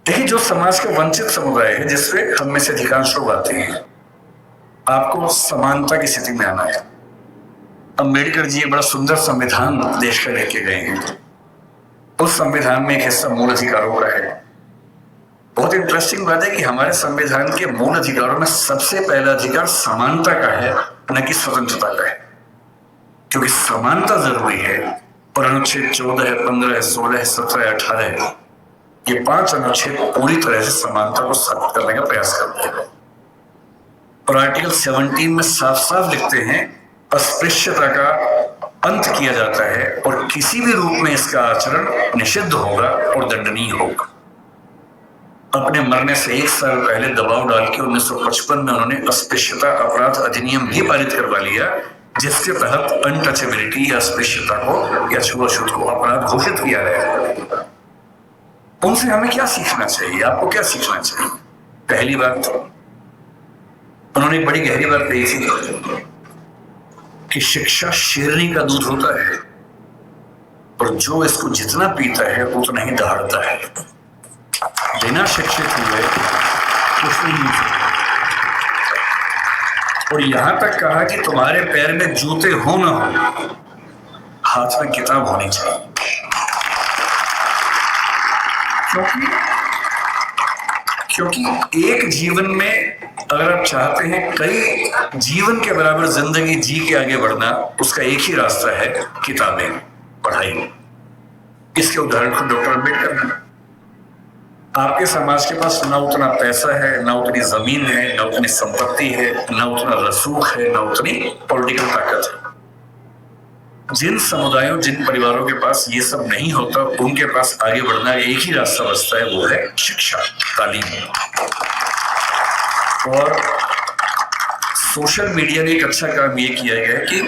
[SPEAKER 2] देखिए, जो समाज का वंचित समुदाय है, जिससे हम में से अधिकांश लोग आते हैं, आपको समानता की स्थिति में आना है। अंबेडकर जी एक बड़ा सुंदर संविधान देश का लेके गए हैं। उस संविधान में एक हिस्सा मूल अधिकारों का है। बहुत इंटरेस्टिंग बात है कि हमारे संविधान के मूल अधिकारों में सबसे पहला अधिकार समानता का है, न कि स्वतंत्रता का है। क्योंकि समानता जरूरी है, पर अनुच्छेद 14, 15, 16, 17, 18 ये 5 अनुच्छेद पूरी तरह से समानता को स्थापित करने का प्रयास करते हैं। और आर्टिकल 17 में साफ साफ लिखते हैं, अस्पृश्यता का अंत किया जाता है और किसी भी रूप में इसका आचरण निषिद्ध होगा और दंडनीय होगा। अपने मरने से 1 साल पहले दबाव डाल के 1955 में उन्होंने अस्पृश्यता अपराध अधिनियम भी पारित करवा लिया, जिसके तहत अनटचेबिलिटी या अस्पृश्यता को या छुआछूत को अपराध घोषित किया गया। उनसे हमें क्या सीखना चाहिए? आपको क्या सीखना चाहिए? पहली बात, उन्होंने बड़ी गहरी बात कही थी कि शिक्षा शेरनी का दूध होता है और जो इसको जितना पीता है उतना ही दहाड़ता है। बिना शिक्षित हुए कुछ नहीं हो सकता। और यहां तक कहा कि तुम्हारे पैर में जूते हो ना हो, हाथ में किताब होनी चाहिए। क्योंकि एक जीवन में अगर आप चाहते हैं कई जीवन के बराबर जिंदगी जी के आगे बढ़ना, उसका एक ही रास्ता है, किताबें, पढ़ाई। इसके उदाहरण खुद डॉक्टर अंबेडकर हैं। आपके समाज के पास ना उतना पैसा है, ना उतनी जमीन है, ना उतनी संपत्ति है, ना उतना रसूख है, ना उतनी पॉलिटिकल ताकत है। जिन समुदायों, जिन परिवारों के पास ये सब नहीं होता, उनके पास आगे बढ़ना एक ही रास्ता बचता है, वो है शिक्षा, तालीम। और सोशल मीडिया ने एक अच्छा काम ये किया है कि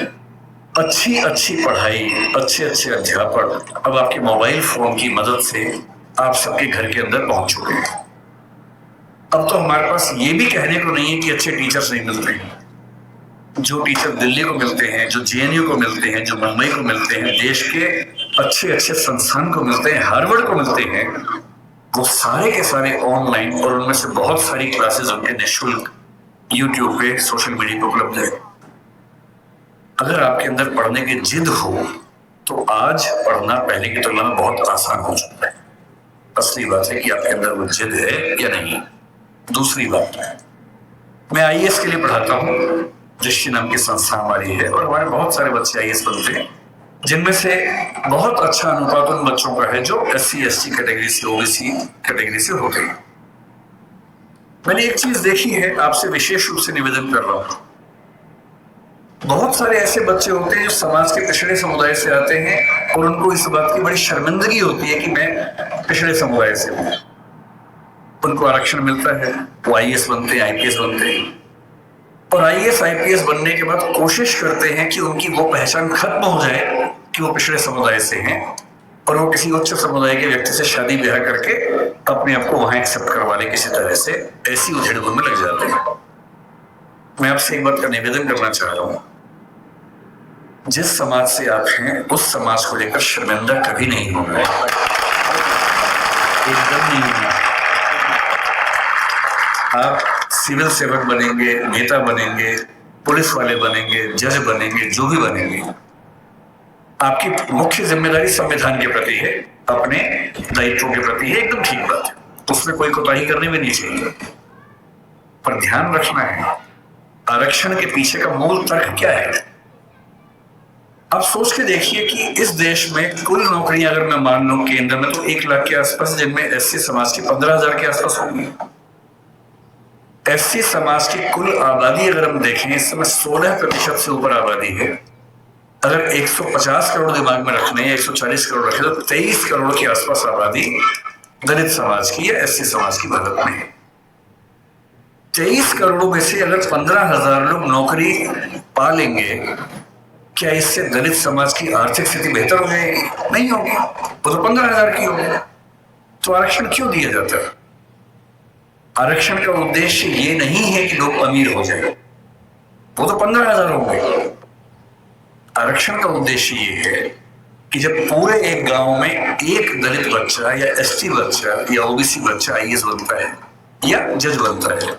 [SPEAKER 2] अच्छी अच्छी पढ़ाई, अच्छे अच्छे अध्यापक अब आपके मोबाइल फोन की मदद से आप सबके घर के अंदर पहुंच चुके हैं। अब तो हमारे पास ये भी कहने को नहीं है कि अच्छे टीचर्स नहीं मिलते हैं। जो टीचर दिल्ली को मिलते हैं, जो जेएनयू को मिलते हैं, जो मुंबई को मिलते हैं, देश के अच्छे अच्छे संस्थान को मिलते हैं, हार्वर्ड को मिलते हैं, वो सारे के सारे ऑनलाइन, और उनमें से बहुत सारी क्लासेस उनके निःशुल्क यूट्यूब पे, सोशल मीडिया पे उपलब्ध है। अगर आपके अंदर पढ़ने की जिद हो तो आज पढ़ना पहले की तुलना में बहुत आसान हो चुका है। असली बात है कि आपके अंदर वो जिद है या नहीं। दूसरी बात, मैं आईएएस के लिए पढ़ाता हूँ, दृष्टि नाम की संस्था हमारी है, और हमारे बहुत सारे बच्चे आईएएस बनते हैं, जिनमें से बहुत अच्छा अनुपात उन बच्चों का है जो SC ST कैटेगरी से, OBC कैटेगरी से होते हैं। मैंने एक चीज देखी है, आपसे विशेष रूप से निवेदन कर रहा हूं। बहुत सारे ऐसे बच्चे होते हैं जो समाज के पिछड़े समुदाय से आते हैं और उनको इस बात की बड़ी शर्मिंदगी होती है कि मैं पिछड़े समुदाय से हूं। उनको आरक्षण मिलता है, वो आईएएस बनते हैं, आईपीएस बनते हैं, और आईएएस आईपीएस बनने के बाद कोशिश करते हैं कि उनकी वो पहचान खत्म हो जाए कि वो पिछड़े समुदाय से हैं, और वो किसी उच्च समुदाय के व्यक्ति से शादी ब्याह करके अपने आप को वहां एक्सेप्ट करवा ले किसी तरह से। ऐसी उधेड़-बुन में लग जाते हैं। मैं आपसे एक बात का निवेदन करना चाह रहा हूं, जिस समाज से आप हैं उस समाज को लेकर शर्मिंदा कभी नहीं होना है, एकदम नहीं होना। आप सिविल सेवक बनेंगे, नेता बनेंगे, पुलिस वाले बनेंगे, जज बनेंगे, जो भी बनेंगे, आपकी मुख्य जिम्मेदारी संविधान के प्रति है, अपने दायित्वों के प्रति है, एकदम ठीक बात है, उसमें कोई कोताही करने में नहीं चाहिए। पर ध्यान रखना है, आरक्षण के पीछे का मूल तर्क क्या है। आप सोच के देखिए कि इस देश में कुल नौकरियां अगर मैं मान लूं केंद्र में तो 1 लाख के आसपास, जिनमें SC समाज की 15,000 के आसपास होंगी। SC समाज की कुल आबादी अगर हम देखें, इस समय 16% से ऊपर आबादी है। अगर 150 करोड़ दिमाग में रखने या 140 करोड़ रखे तो 23 करोड़ के आसपास आबादी दलित समाज की या SC समाज की भारत में है। 23 करोड़ में से अगर 15,000 लोग नौकरी पा लेंगे, क्या इससे दलित समाज की आर्थिक स्थिति बेहतर हो जाएगी? नहीं होगी, वो तो 15,000 की होगी। तो आरक्षण क्यों दिया जाता है? आरक्षण का उद्देश्य ये नहीं है कि लोग अमीर हो जाए, वो तो 15,000 होंगे। आरक्षण का उद्देश्य ये है कि जब पूरे एक गांव में एक दलित बच्चा या ST बच्चा या OBC बच्चा आईएएस बनता है या जज बनता है,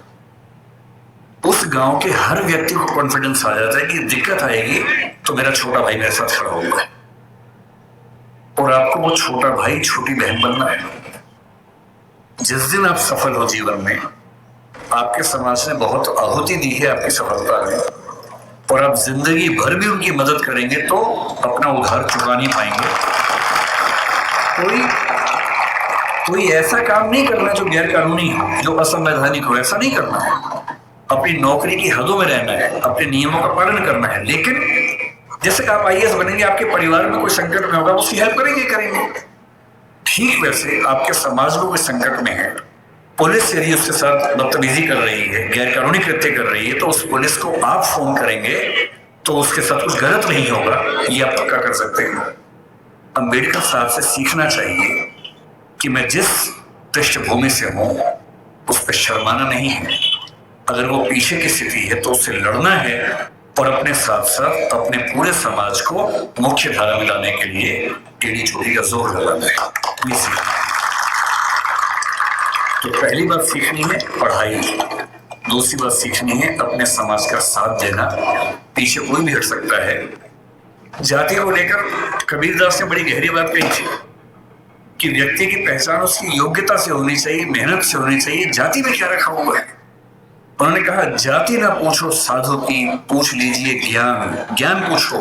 [SPEAKER 2] उस गांव के हर व्यक्ति को कॉन्फिडेंस आ जाता है कि दिक्कत आएगी तो मेरा छोटा भाई मेरे साथ खड़ा होगा, और आपको वो छोटा भाई छोटी बहन बनना है। जिस दिन आप सफल हो जीवन में, आपके समाज ने बहुत आहुति दी है आपकी सफलता में, और आप जिंदगी भर भी उनकी मदद करेंगे तो अपना उधार चुका नहीं पाएंगे। कोई ऐसा काम नहीं करना जो गैर कानूनी हो, जो असंवैधानिक हो, ऐसा नहीं करना है। अपनी नौकरी की हदों में रहना है, अपने नियमों का पालन करना है। लेकिन जैसे आप आईएएस बनेंगे, आपके परिवार में कोई संकट में होगा, उसकी हेल्प करेंगे। ठीक वैसे आपके समाज में कोई संकट में है, पुलिस यदि उसके साथ बदतमीजी कर रही है, गैर कानूनी कृत्य कर रही है, तो उस पुलिस को आप फोन करेंगे तो उसके साथ कुछ गलत नहीं होगा, ये आप पक्का कर सकते हैं। अंबेडकर साहब से सीखना चाहिए कि मैं जिस पृष्ठभूमि से हूं उस पर शर्माना नहीं है। अगर वो पीछे की स्थिति है तो उससे लड़ना है, और अपने साथ साथ अपने पूरे समाज को मुख्य धारा में लाने के लिए टेढ़ी चोटी का जोर लगाना है। तो पहली बात सीखनी है पढ़ाई, दूसरी बात सीखनी है अपने समाज का साथ देना। पीछे कोई भी हट सकता है। जाति को लेकर कबीरदास ने बड़ी गहरी बात कही थी कि व्यक्ति की पहचान उसकी योग्यता से होनी चाहिए, मेहनत से होनी चाहिए। जाति में क्या रखा हुआ है? उन्होंने कहा, जाति ना पूछो साधु की, पूछ लीजिए ज्ञान। ज्ञान पूछो,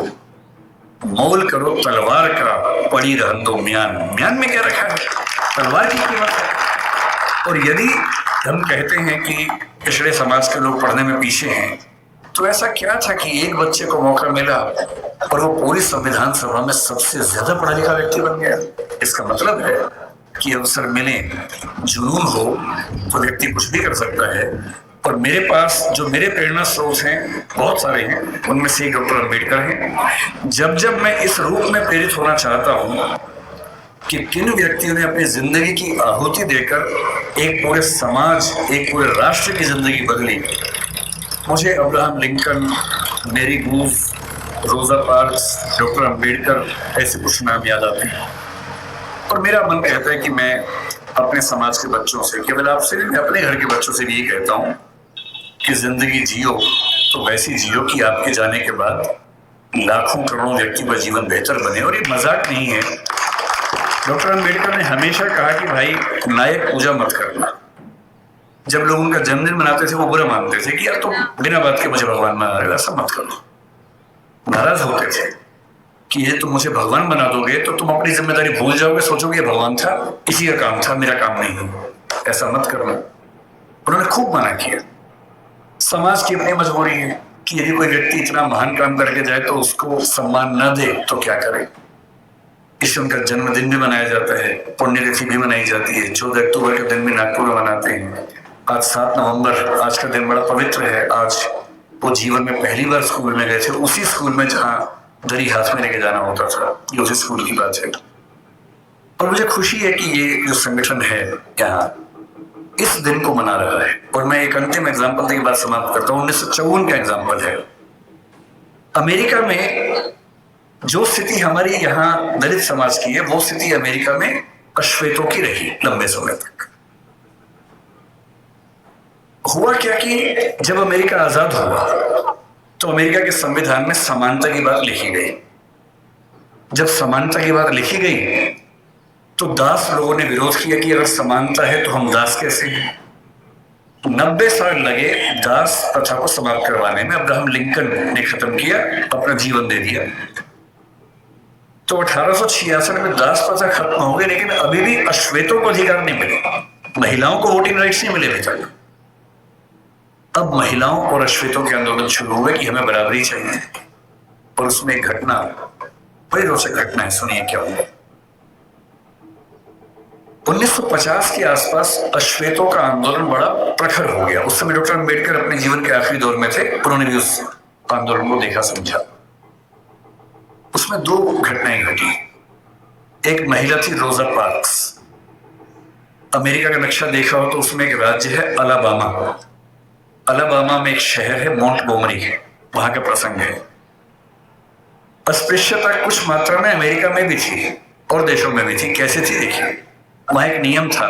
[SPEAKER 2] मोल करो तलवार का, पड़ी रहन दो म्यान। म्यान में क्या रखा है? तलवार की कीमत है। और यदि हम कहते हैं कि पिछड़े समाज के लोग पढ़ने में पीछे हैं, तो ऐसा क्या था कि एक बच्चे को मौका मिला और वो पूरी संविधान सभा में सबसे ज्यादा पढ़ा लिखा व्यक्ति बन गया? इसका मतलब है कि अवसर मिले, जुनून हो तो व्यक्ति कुछ भी कर सकता है। और मेरे पास जो मेरे प्रेरणा स्रोत हैं बहुत सारे हैं, उनमें से एक डॉक्टर अंबेडकर हैं। जब मैं इस रूप में प्रेरित होना चाहता हूं कि किन व्यक्तियों ने अपनी जिंदगी की आहुति देकर एक पूरे समाज, एक पूरे राष्ट्र की जिंदगी बदली, मुझे अब्राहम लिंकन, मेरी गूफ, रोजा पार्क्स, डॉक्टर अंबेडकर ऐसे कुछ नाम याद आते हैं और मेरा मन कहता है कि मैं अपने समाज के बच्चों से, केवल आपसे नहीं, मैं अपने घर के बच्चों से भी ये कहता हूँ कि जिंदगी जियो तो वैसी जियो कि आपके जाने के बाद लाखों करोड़ों व्यक्ति का जीवन बेहतर बने। और ये मजाक नहीं है। डॉक्टर अंबेडकर ने हमेशा कहा कि भाई नायक पूजा मत करना। जब लोग उनका जन्मदिन मनाते थे वो बुरा मानते थे कि यार तो बिना बात के मुझे भगवान बना रहे, ऐसा मत करो। नाराज होते थे कि ये तुम मुझे भगवान बना दोगे तो तुम अपनी जिम्मेदारी भूल जाओगे, सोचोगे भगवान था, इसी का काम था, मेरा काम नहीं है, ऐसा मत करना। उन्होंने खूब मना किया। समाज की अपनी मजबूरी है कि यदि कोई व्यक्ति इतना महान काम करके जाए तो उसको सम्मान न दे तो क्या करे। इसलिए उनका जन्मदिन भी मनाया जाता है, पुण्यतिथि भी मनाई जाती है। 14 अक्टूबर के दिन भी नागपुर में मनाते हैं। आज 7 नवंबर, आज का दिन बड़ा पवित्र है। आज वो जीवन में पहली बार स्कूल में गए थे, उसी स्कूल में जहाँ दरी हाथ में लेके जाना होता था। ये उसी स्कूल की बात है। और मुझे खुशी है कि ये जो संगठन है यहाँ इस दिन को मना रहा है। और मैं एक अंतिम एग्जाम्पल के बाद समाप्त करता हूँ। 1954 का एग्जाम्पल है। अमेरिका में जो स्थिति हमारी यहाँ दलित समाज की है वो स्थिति अमेरिका में अश्वेतों की रही लंबे समय तक। हुआ क्या कि जब अमेरिका आजाद हुआ तो अमेरिका के संविधान में समानता की बात लिखी गई। जब समानता की बात लिखी गई तो दास लोगों ने विरोध किया कि अगर समानता है तो हम दास कैसे हैं। 90 साल लगे दास प्रथा को समाप्त करवाने में। अब्राहम लिंकन ने खत्म किया, अपना जीवन दे दिया। तो 1866 में दास प्रथा खत्म हो गई, लेकिन अभी भी अश्वेतों को अधिकार नहीं मिले, महिलाओं को वोटिंग राइट्स नहीं मिले अभी तक। अब महिलाओं और अश्वेतों के आंदोलन शुरू हुए कि हमें बराबरी चाहिए। और उसमें एक घटना, बड़ी रोचक घटना है, सुनिए क्या हुआ। 1950 के आसपास अश्वेतों का आंदोलन बड़ा प्रखर हो गया। उस समय डॉक्टर अंबेडकर अपने जीवन के आखिरी दौर में थे। उन्होंने भी उस आंदोलन को देखा समझा। उसमें 2 घटनाएं घटी। एक महिला थी रोजा पार्क्स। अमेरिका का नक्शा देखा हो तो उसमें एक राज्य है अलाबामा। अलाबामा में एक शहर है मोंटगोमरी, वहां का प्रसंग है। अस्पृश्यता कुछ मात्रा में अमेरिका में भी थी और देशों में भी थी। कैसे थी देखिए। वहां एक नियम था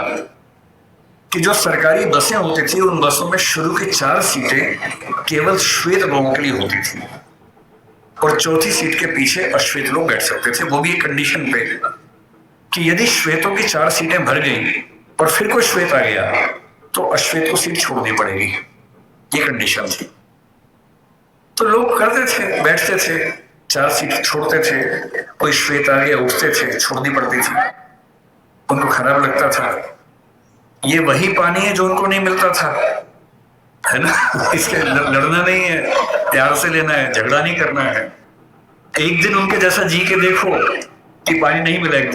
[SPEAKER 2] कि जो सरकारी बसें होती थी उन बसों में शुरू की 4 सीटें केवल श्वेत लोगों के लिए होती थी और चौथी सीट के पीछे अश्वेत लोग बैठ सकते थे। वो भी एक कंडीशन पे कि यदि श्वेतों की 4 सीटें भर गई और फिर कोई श्वेत आ गया तो अश्वेत को सीट छोड़नी पड़ेगी। ये कंडीशन थी। तो लोग करते थे, बैठते थे, 4 सीट छोड़ते थे, कोई श्वेत आ गया उठते थे, छोड़नी पड़ती थी। उनको खराब लगता था। ये वही पानी है जो उनको नहीं मिलता था, है ना। इसके लड़ना नहीं है, प्यार से लेना है, झगड़ा नहीं करना है। एक दिन उनके जैसा जी के देखो कि पानी नहीं मिला, एक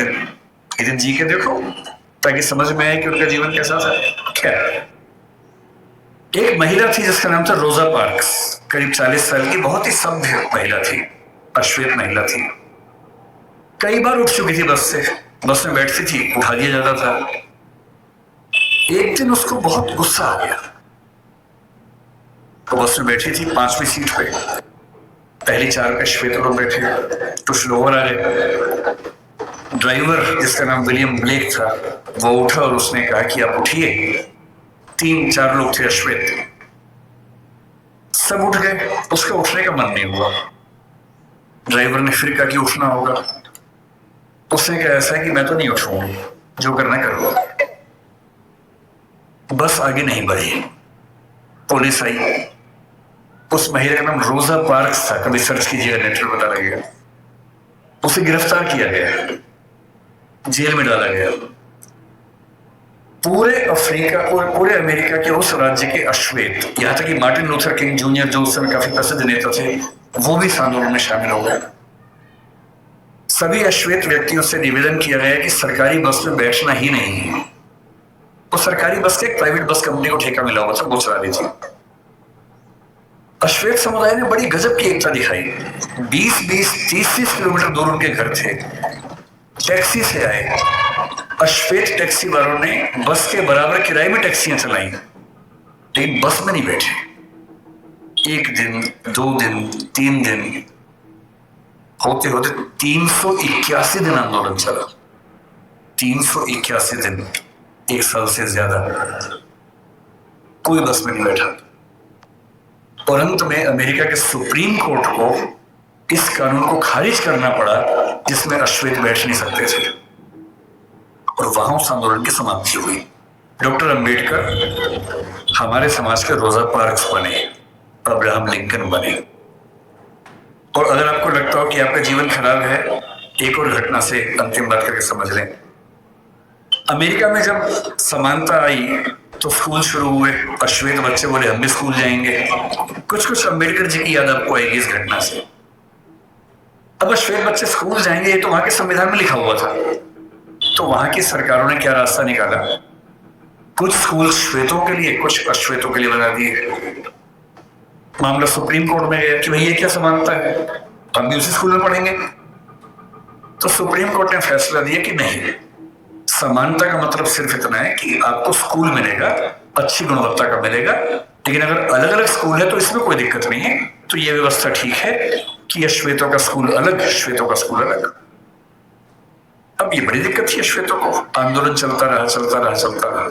[SPEAKER 2] दिन जी के देखो ताकि समझ में आए कि उनका जीवन कैसा था। क्या एक महिला थी जिसका नाम था रोजा पार्क्स, करीब 40 साल की, बहुत ही सभ्य महिला थी, अश्वेत महिला थी। कई बार उठ चुकी थी बस में बैठती थी, उठा दिया जाता था। एक दिन उसको बहुत गुस्सा आ गया। तो बस में बैठी थी 5वीं सीट पे, पहली 4 पे श्वेत लोग बैठे, कुछ लोअर आ गए। ड्राइवर जिसका नाम विलियम ब्लेक था वो उठा और उसने कहा कि आप उठिए। 3-4 लोग थे अश्वेत, सब उठ गए। उसका उठने का मन नहीं हुआ। ड्राइवर ने फिर कहा कि उठना होगा। उसने कहा ऐसा है कि मैं तो नहीं उठूंगी, जो करना कर लो। बस आगे नहीं बढ़ी। पुलिस आई। उस महिला का नाम रोजा पार्क्स था, कभी सर्च कीजिएगा नेट पर पता लगेगा। उसे गिरफ्तार किया गया, जेल में डाला गया। पूरे अफ्रीका और पूरे अमेरिका के उस राज्य के अश्वेत, यहां तक कि मार्टिन लूथर किंग जूनियर जो उस समय काफी प्रसिद्ध नेता थे, वो भी इस आंदोलन में शामिल हो गए। सभी अश्वेत व्यक्तियों से निवेदन किया गया कि सरकारी बस में बैठना ही नहीं है। तो सरकारी बस के एक प्राइवेट बस कंपनी को ठेका मिला हुआ था, वो चला रही थी। अश्वेत समुदाय ने बड़ी गजब की एकता दिखाई। 20-20, 30-30 किलोमीटर दूर उनके घर थे, टैक्सी से आए। अश्वेत टैक्सी वालों ने बस के बराबर किराए में टैक्सियां चलाई, लेकिन बस में नहीं बैठे। 1 दिन, 2 दिन, 3 दिन, होते होते 381 दिन आंदोलन चला। 381 दिन, 1 साल से ज्यादा कोई बस में नहीं बैठा। और अंत में अमेरिका के सुप्रीम कोर्ट को इस कानून को खारिज करना पड़ा जिसमें अश्वेत बैठ नहीं सकते थे, और वहां उस आंदोलन की समाप्ति हुई। डॉक्टर अंबेडकर हमारे समाज के रोजा पार्क्स बने, अब्राहम लिंकन बने। और अगर आपको लगता हो कि आपका जीवन खराब है, एक और घटना से अंतिम बात करके समझ लें। अमेरिका में जब समानता आई तो स्कूल शुरू हुए, अश्वेत बच्चे बोले हम भी स्कूल जाएंगे। कुछ अंबेडकर जी की याद आपको आएगी इस घटना से। अब अश्वेत बच्चे स्कूल जाएंगे, ये तो वहां के संविधान में लिखा हुआ था। तो वहां की सरकारों ने क्या रास्ता निकाला, कुछ स्कूल श्वेतों के लिए, कुछ अश्वेतों के लिए बना दिए। मामला सुप्रीम कोर्ट में गया कि भाई ये क्या समानता है, हम भी उसी स्कूल में पढ़ेंगे। तो सुप्रीम कोर्ट ने फैसला दिया कि नहीं, समानता का मतलब सिर्फ इतना है कि आपको स्कूल मिलेगा, अच्छी गुणवत्ता का मिलेगा, लेकिन अगर अलग अलग स्कूल है तो इसमें कोई दिक्कत नहीं है। तो ये व्यवस्था ठीक है कि अश्वेतों का स्कूल अलग, श्वेतों का स्कूल अलग। अब ये बड़ी दिक्कत थी अश्वेतों को। आंदोलन चलता रहा।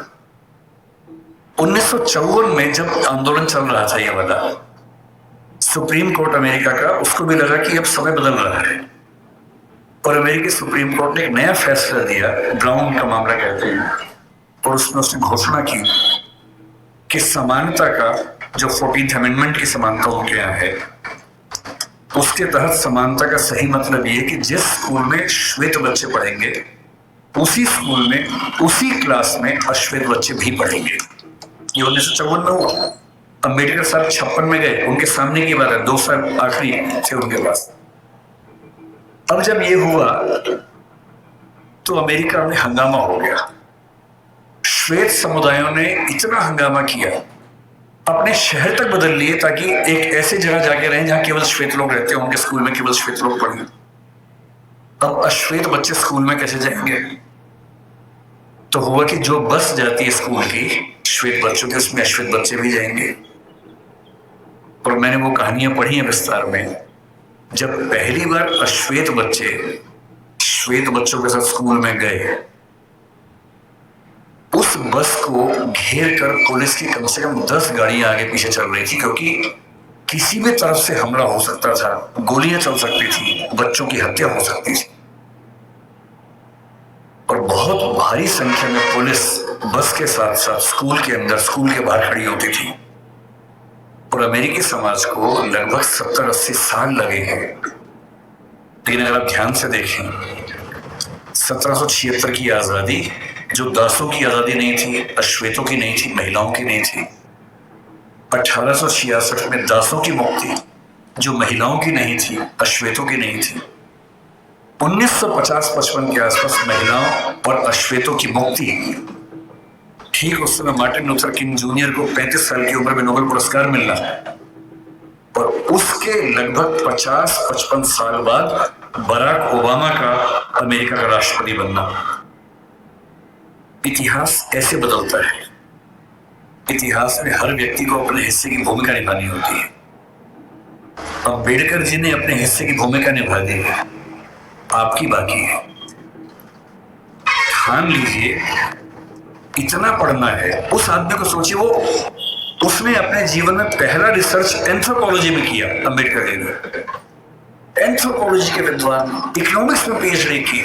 [SPEAKER 2] 1954 में जब आंदोलन चल रहा था ये वाला, सुप्रीम कोर्ट अमेरिका का, उसको भी लगा कि अब समय बदल रहा है, और अमेरिकी सुप्रीम कोर्ट ने एक नया फैसला दिया, ब्राउन का मामला कहते हैं, और उसने घोषणा की कि समानता का जो 14th अमेंडमेंट की समानता उनके यहाँ है, उसके तहत समानता का सही मतलब ये कि जिस स्कूल में श्वेत बच्चे पढ़ेंगे उसी स्कूल में, उसी क्लास में अश्वेत बच्चे भी पढ़ेंगे। ये 1954 में हुआ। अंबेडकर साहब 56 में गए, उनके सामने की बात है, 2 साल आखिरी थे उनके पास। अब जब ये हुआ तो अमेरिका में हंगामा हो गया। श्वेत समुदायों ने इतना हंगामा किया, अपने शहर तक बदल लिए ताकि एक ऐसी जगह जाके रहें जहां केवल श्वेत लोग रहते हैं, उनके स्कूल में केवल श्वेत लोग पढ़ें। अब अश्वेत बच्चे स्कूल में कैसे जाएंगे? तो हुआ कि जो बस जाती है स्कूल की श्वेत बच्चों की, उसमें अश्वेत बच्चे भी जाएंगे। और मैंने वो कहानियां पढ़ी हैं विस्तार में, जब पहली बार अश्वेत बच्चे श्वेत बच्चों के साथ स्कूल में गए, उस बस को घेर कर पुलिस की कम से कम 10 गाड़ियां आगे पीछे चल रही थी, क्योंकि किसी भी तरफ से हमला हो सकता था, गोलियां चल सकती थी, बच्चों की हत्या हो सकती थी। और बहुत भारी संख्या में पुलिस बस के साथ साथ स्कूल के अंदर, स्कूल के बाहर खड़ी होती थी। और अमेरिकी समाज को लगभग 70-80 साल लगे हैं। लेकिन अगर आप ध्यान से देखें, 1776 की आजादी जो दासों की आजादी नहीं थी, अश्वेतों की नहीं थी, महिलाओं की नहीं थी। 1866 में दासों की मुक्ति जो महिलाओं की नहीं थी, अश्वेतों की नहीं थी। 1950-55 के आसपास महिलाओं और अश्वेतों की मुक्ति। ठीक उस समय मार्टिन लूथर किंग जूनियर को 35 साल की उम्र में नोबेल पुरस्कार मिलना है, और उसके लगभग 50-55 साल बाद बराक ओबामा का अमेरिका का राष्ट्रपति बनना। इतिहास ऐसे बदलता है। इतिहास में हर व्यक्ति को अपने हिस्से की भूमिका निभानी होती है। अम्बेडकर जी ने अपने हिस्से की भूमिका निभा दी है, आपकी बाकी है। ठान लीजिए, इतना पढ़ना है। उस आदमी को सोचिए, वो उसने अपने जीवन में पहला रिसर्च एंथ्रोपोलॉजी में किया। अम्बेडकर जी ने एंथ्रोपोलॉजी के विद्वान, इकोनॉमिक्स में पीएचडी की,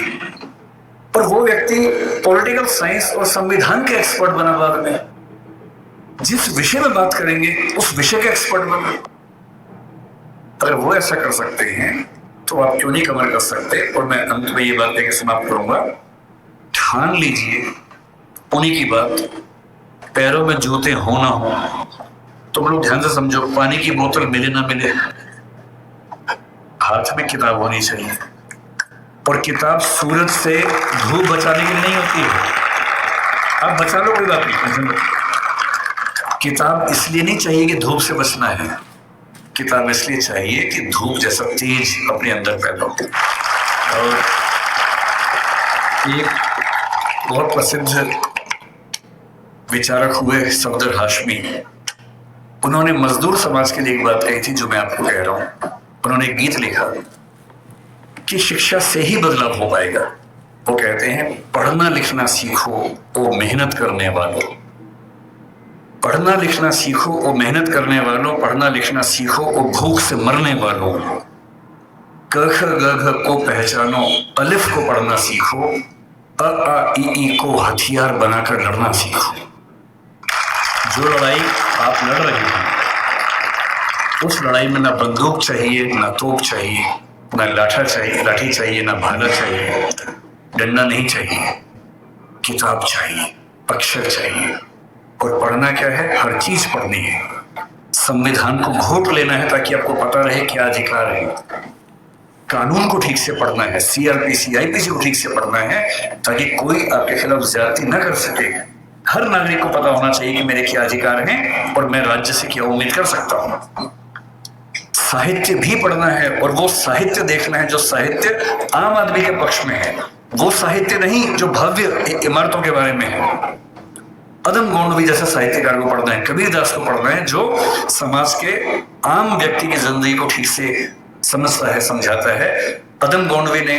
[SPEAKER 2] और वो व्यक्ति पॉलिटिकल साइंस और संविधान के एक्सपर्ट बना बाद में। जिस विषय में बात करेंगे उस विषय के एक्सपर्ट बना। अगर वो ऐसा कर सकते हैं तो आप क्यों नहीं कमर कर सकते? और मैं अंत में ये बात लेकर समाप्त करूंगा। ठान लीजिए उन्हीं की बात, पैरों में जूते हो ना हो। तुम लोग ध्यान से समझो, पानी की बोतल मिले ना मिले, हाथ में किताब होनी चाहिए। और किताब सूरज से धूप बचाने के लिए नहीं होती है। आप बचा लो, कोई बात नहीं। किताब इसलिए नहीं चाहिए कि धूप से बचना है, किताब इसलिए चाहिए कि धूप जैसा तेज अपने अंदर पैदा हो। और एक बहुत प्रसिद्ध विचारक हुए सफदर हाशमी, उन्होंने मजदूर समाज के लिए एक बात कही थी जो मैं आपको कह रहा हूं। उन्होंने एक गीत लिखा कि शिक्षा से ही बदलाव हो पाएगा। वो कहते हैं, पढ़ना लिखना सीखो ओ मेहनत करने वालों, पढ़ना लिखना सीखो ओ मेहनत करने वालों, पढ़ना लिखना सीखो ओ भूख से मरने वालों, क ख ग घ को पहचानो, अलिफ को पढ़ना सीखो, अ आ ई को हथियार बनाकर लड़ना सीखो। जो लड़ाई आप लड़ रहे हैं उस लड़ाई में ना बंदूक चाहिए, ना तोप चाहिए, ना लाठी चाहिए, ना भाला चाहिए, डंडा नहीं चाहिए, किताब चाहिए, अक्षर चाहिए। और पढ़ना क्या है? हर चीज पढ़नी है। संविधान को घोट लेना है ताकि आपको पता रहे क्या अधिकार है। कानून को ठीक से पढ़ना है, सीआरपीसी आईपीसी को ठीक से पढ़ना है ताकि कोई आपके खिलाफ ज्यादती न कर सके। हर नागरिक को पता होना चाहिए कि मेरे क्या अधिकार हैं और मैं राज्य से क्या उम्मीद कर सकता हूं। साहित्य भी पढ़ना है और वो साहित्य देखना है जो साहित्य आम आदमी के पक्ष में है, वो साहित्य नहीं जो भव्य इमारतों के बारे में है। अदम गोंडवी जैसे साहित्यकार को पढ़ना है, कबीरदास को पढ़ना है जो समाज के आम व्यक्ति की जिंदगी को ठीक से समझता है, समझाता है। अदम गोंडवी ने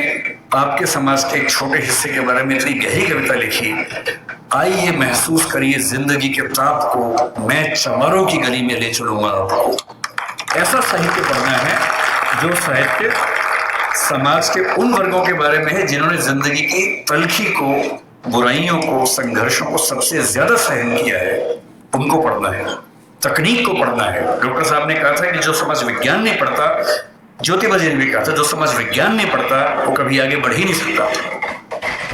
[SPEAKER 2] आपके समाज के एक छोटे हिस्से के बारे में इतनी गहरी कविता लिखी, आइए महसूस करिए जिंदगी के ताप को, मैं चमारों की गली में ले चलूंगा आपको। ऐसा साहित्य पढ़ना है जो साहित्य समाज के उन वर्गों के बारे में है जिन्होंने जिंदगी की तलखी को, बुराइयों को, संघर्षों को सबसे ज्यादा सहन किया है, उनको पढ़ना है। तकनीक को पढ़ना है। डॉक्टर साहब ने कहा था कि जो समाज विज्ञान नहीं पढ़ता, ज्योतिबा जी ने भी कहा था, जो समाज विज्ञान नहीं पढ़ता वो कभी आगे बढ़ ही नहीं सकता।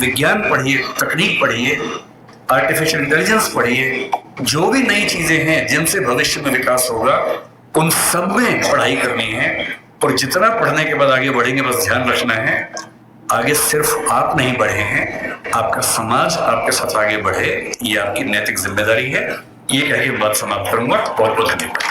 [SPEAKER 2] विज्ञान पढ़िए, तकनीक पढ़िए, आर्टिफिशियल इंटेलिजेंस पढ़िए, जो भी नई चीजें हैं जिनसे भविष्य में विकास होगा उन सब में पढ़ाई करनी है। और जितना पढ़ने के बाद आगे बढ़ेंगे बस ध्यान रखना है, आगे सिर्फ आप नहीं बढ़े हैं, आपका समाज आपके साथ आगे बढ़े, ये आपकी नैतिक जिम्मेदारी है। ये कह के बात समाप्त करूंगा। बहुत बहुत धन्यवाद।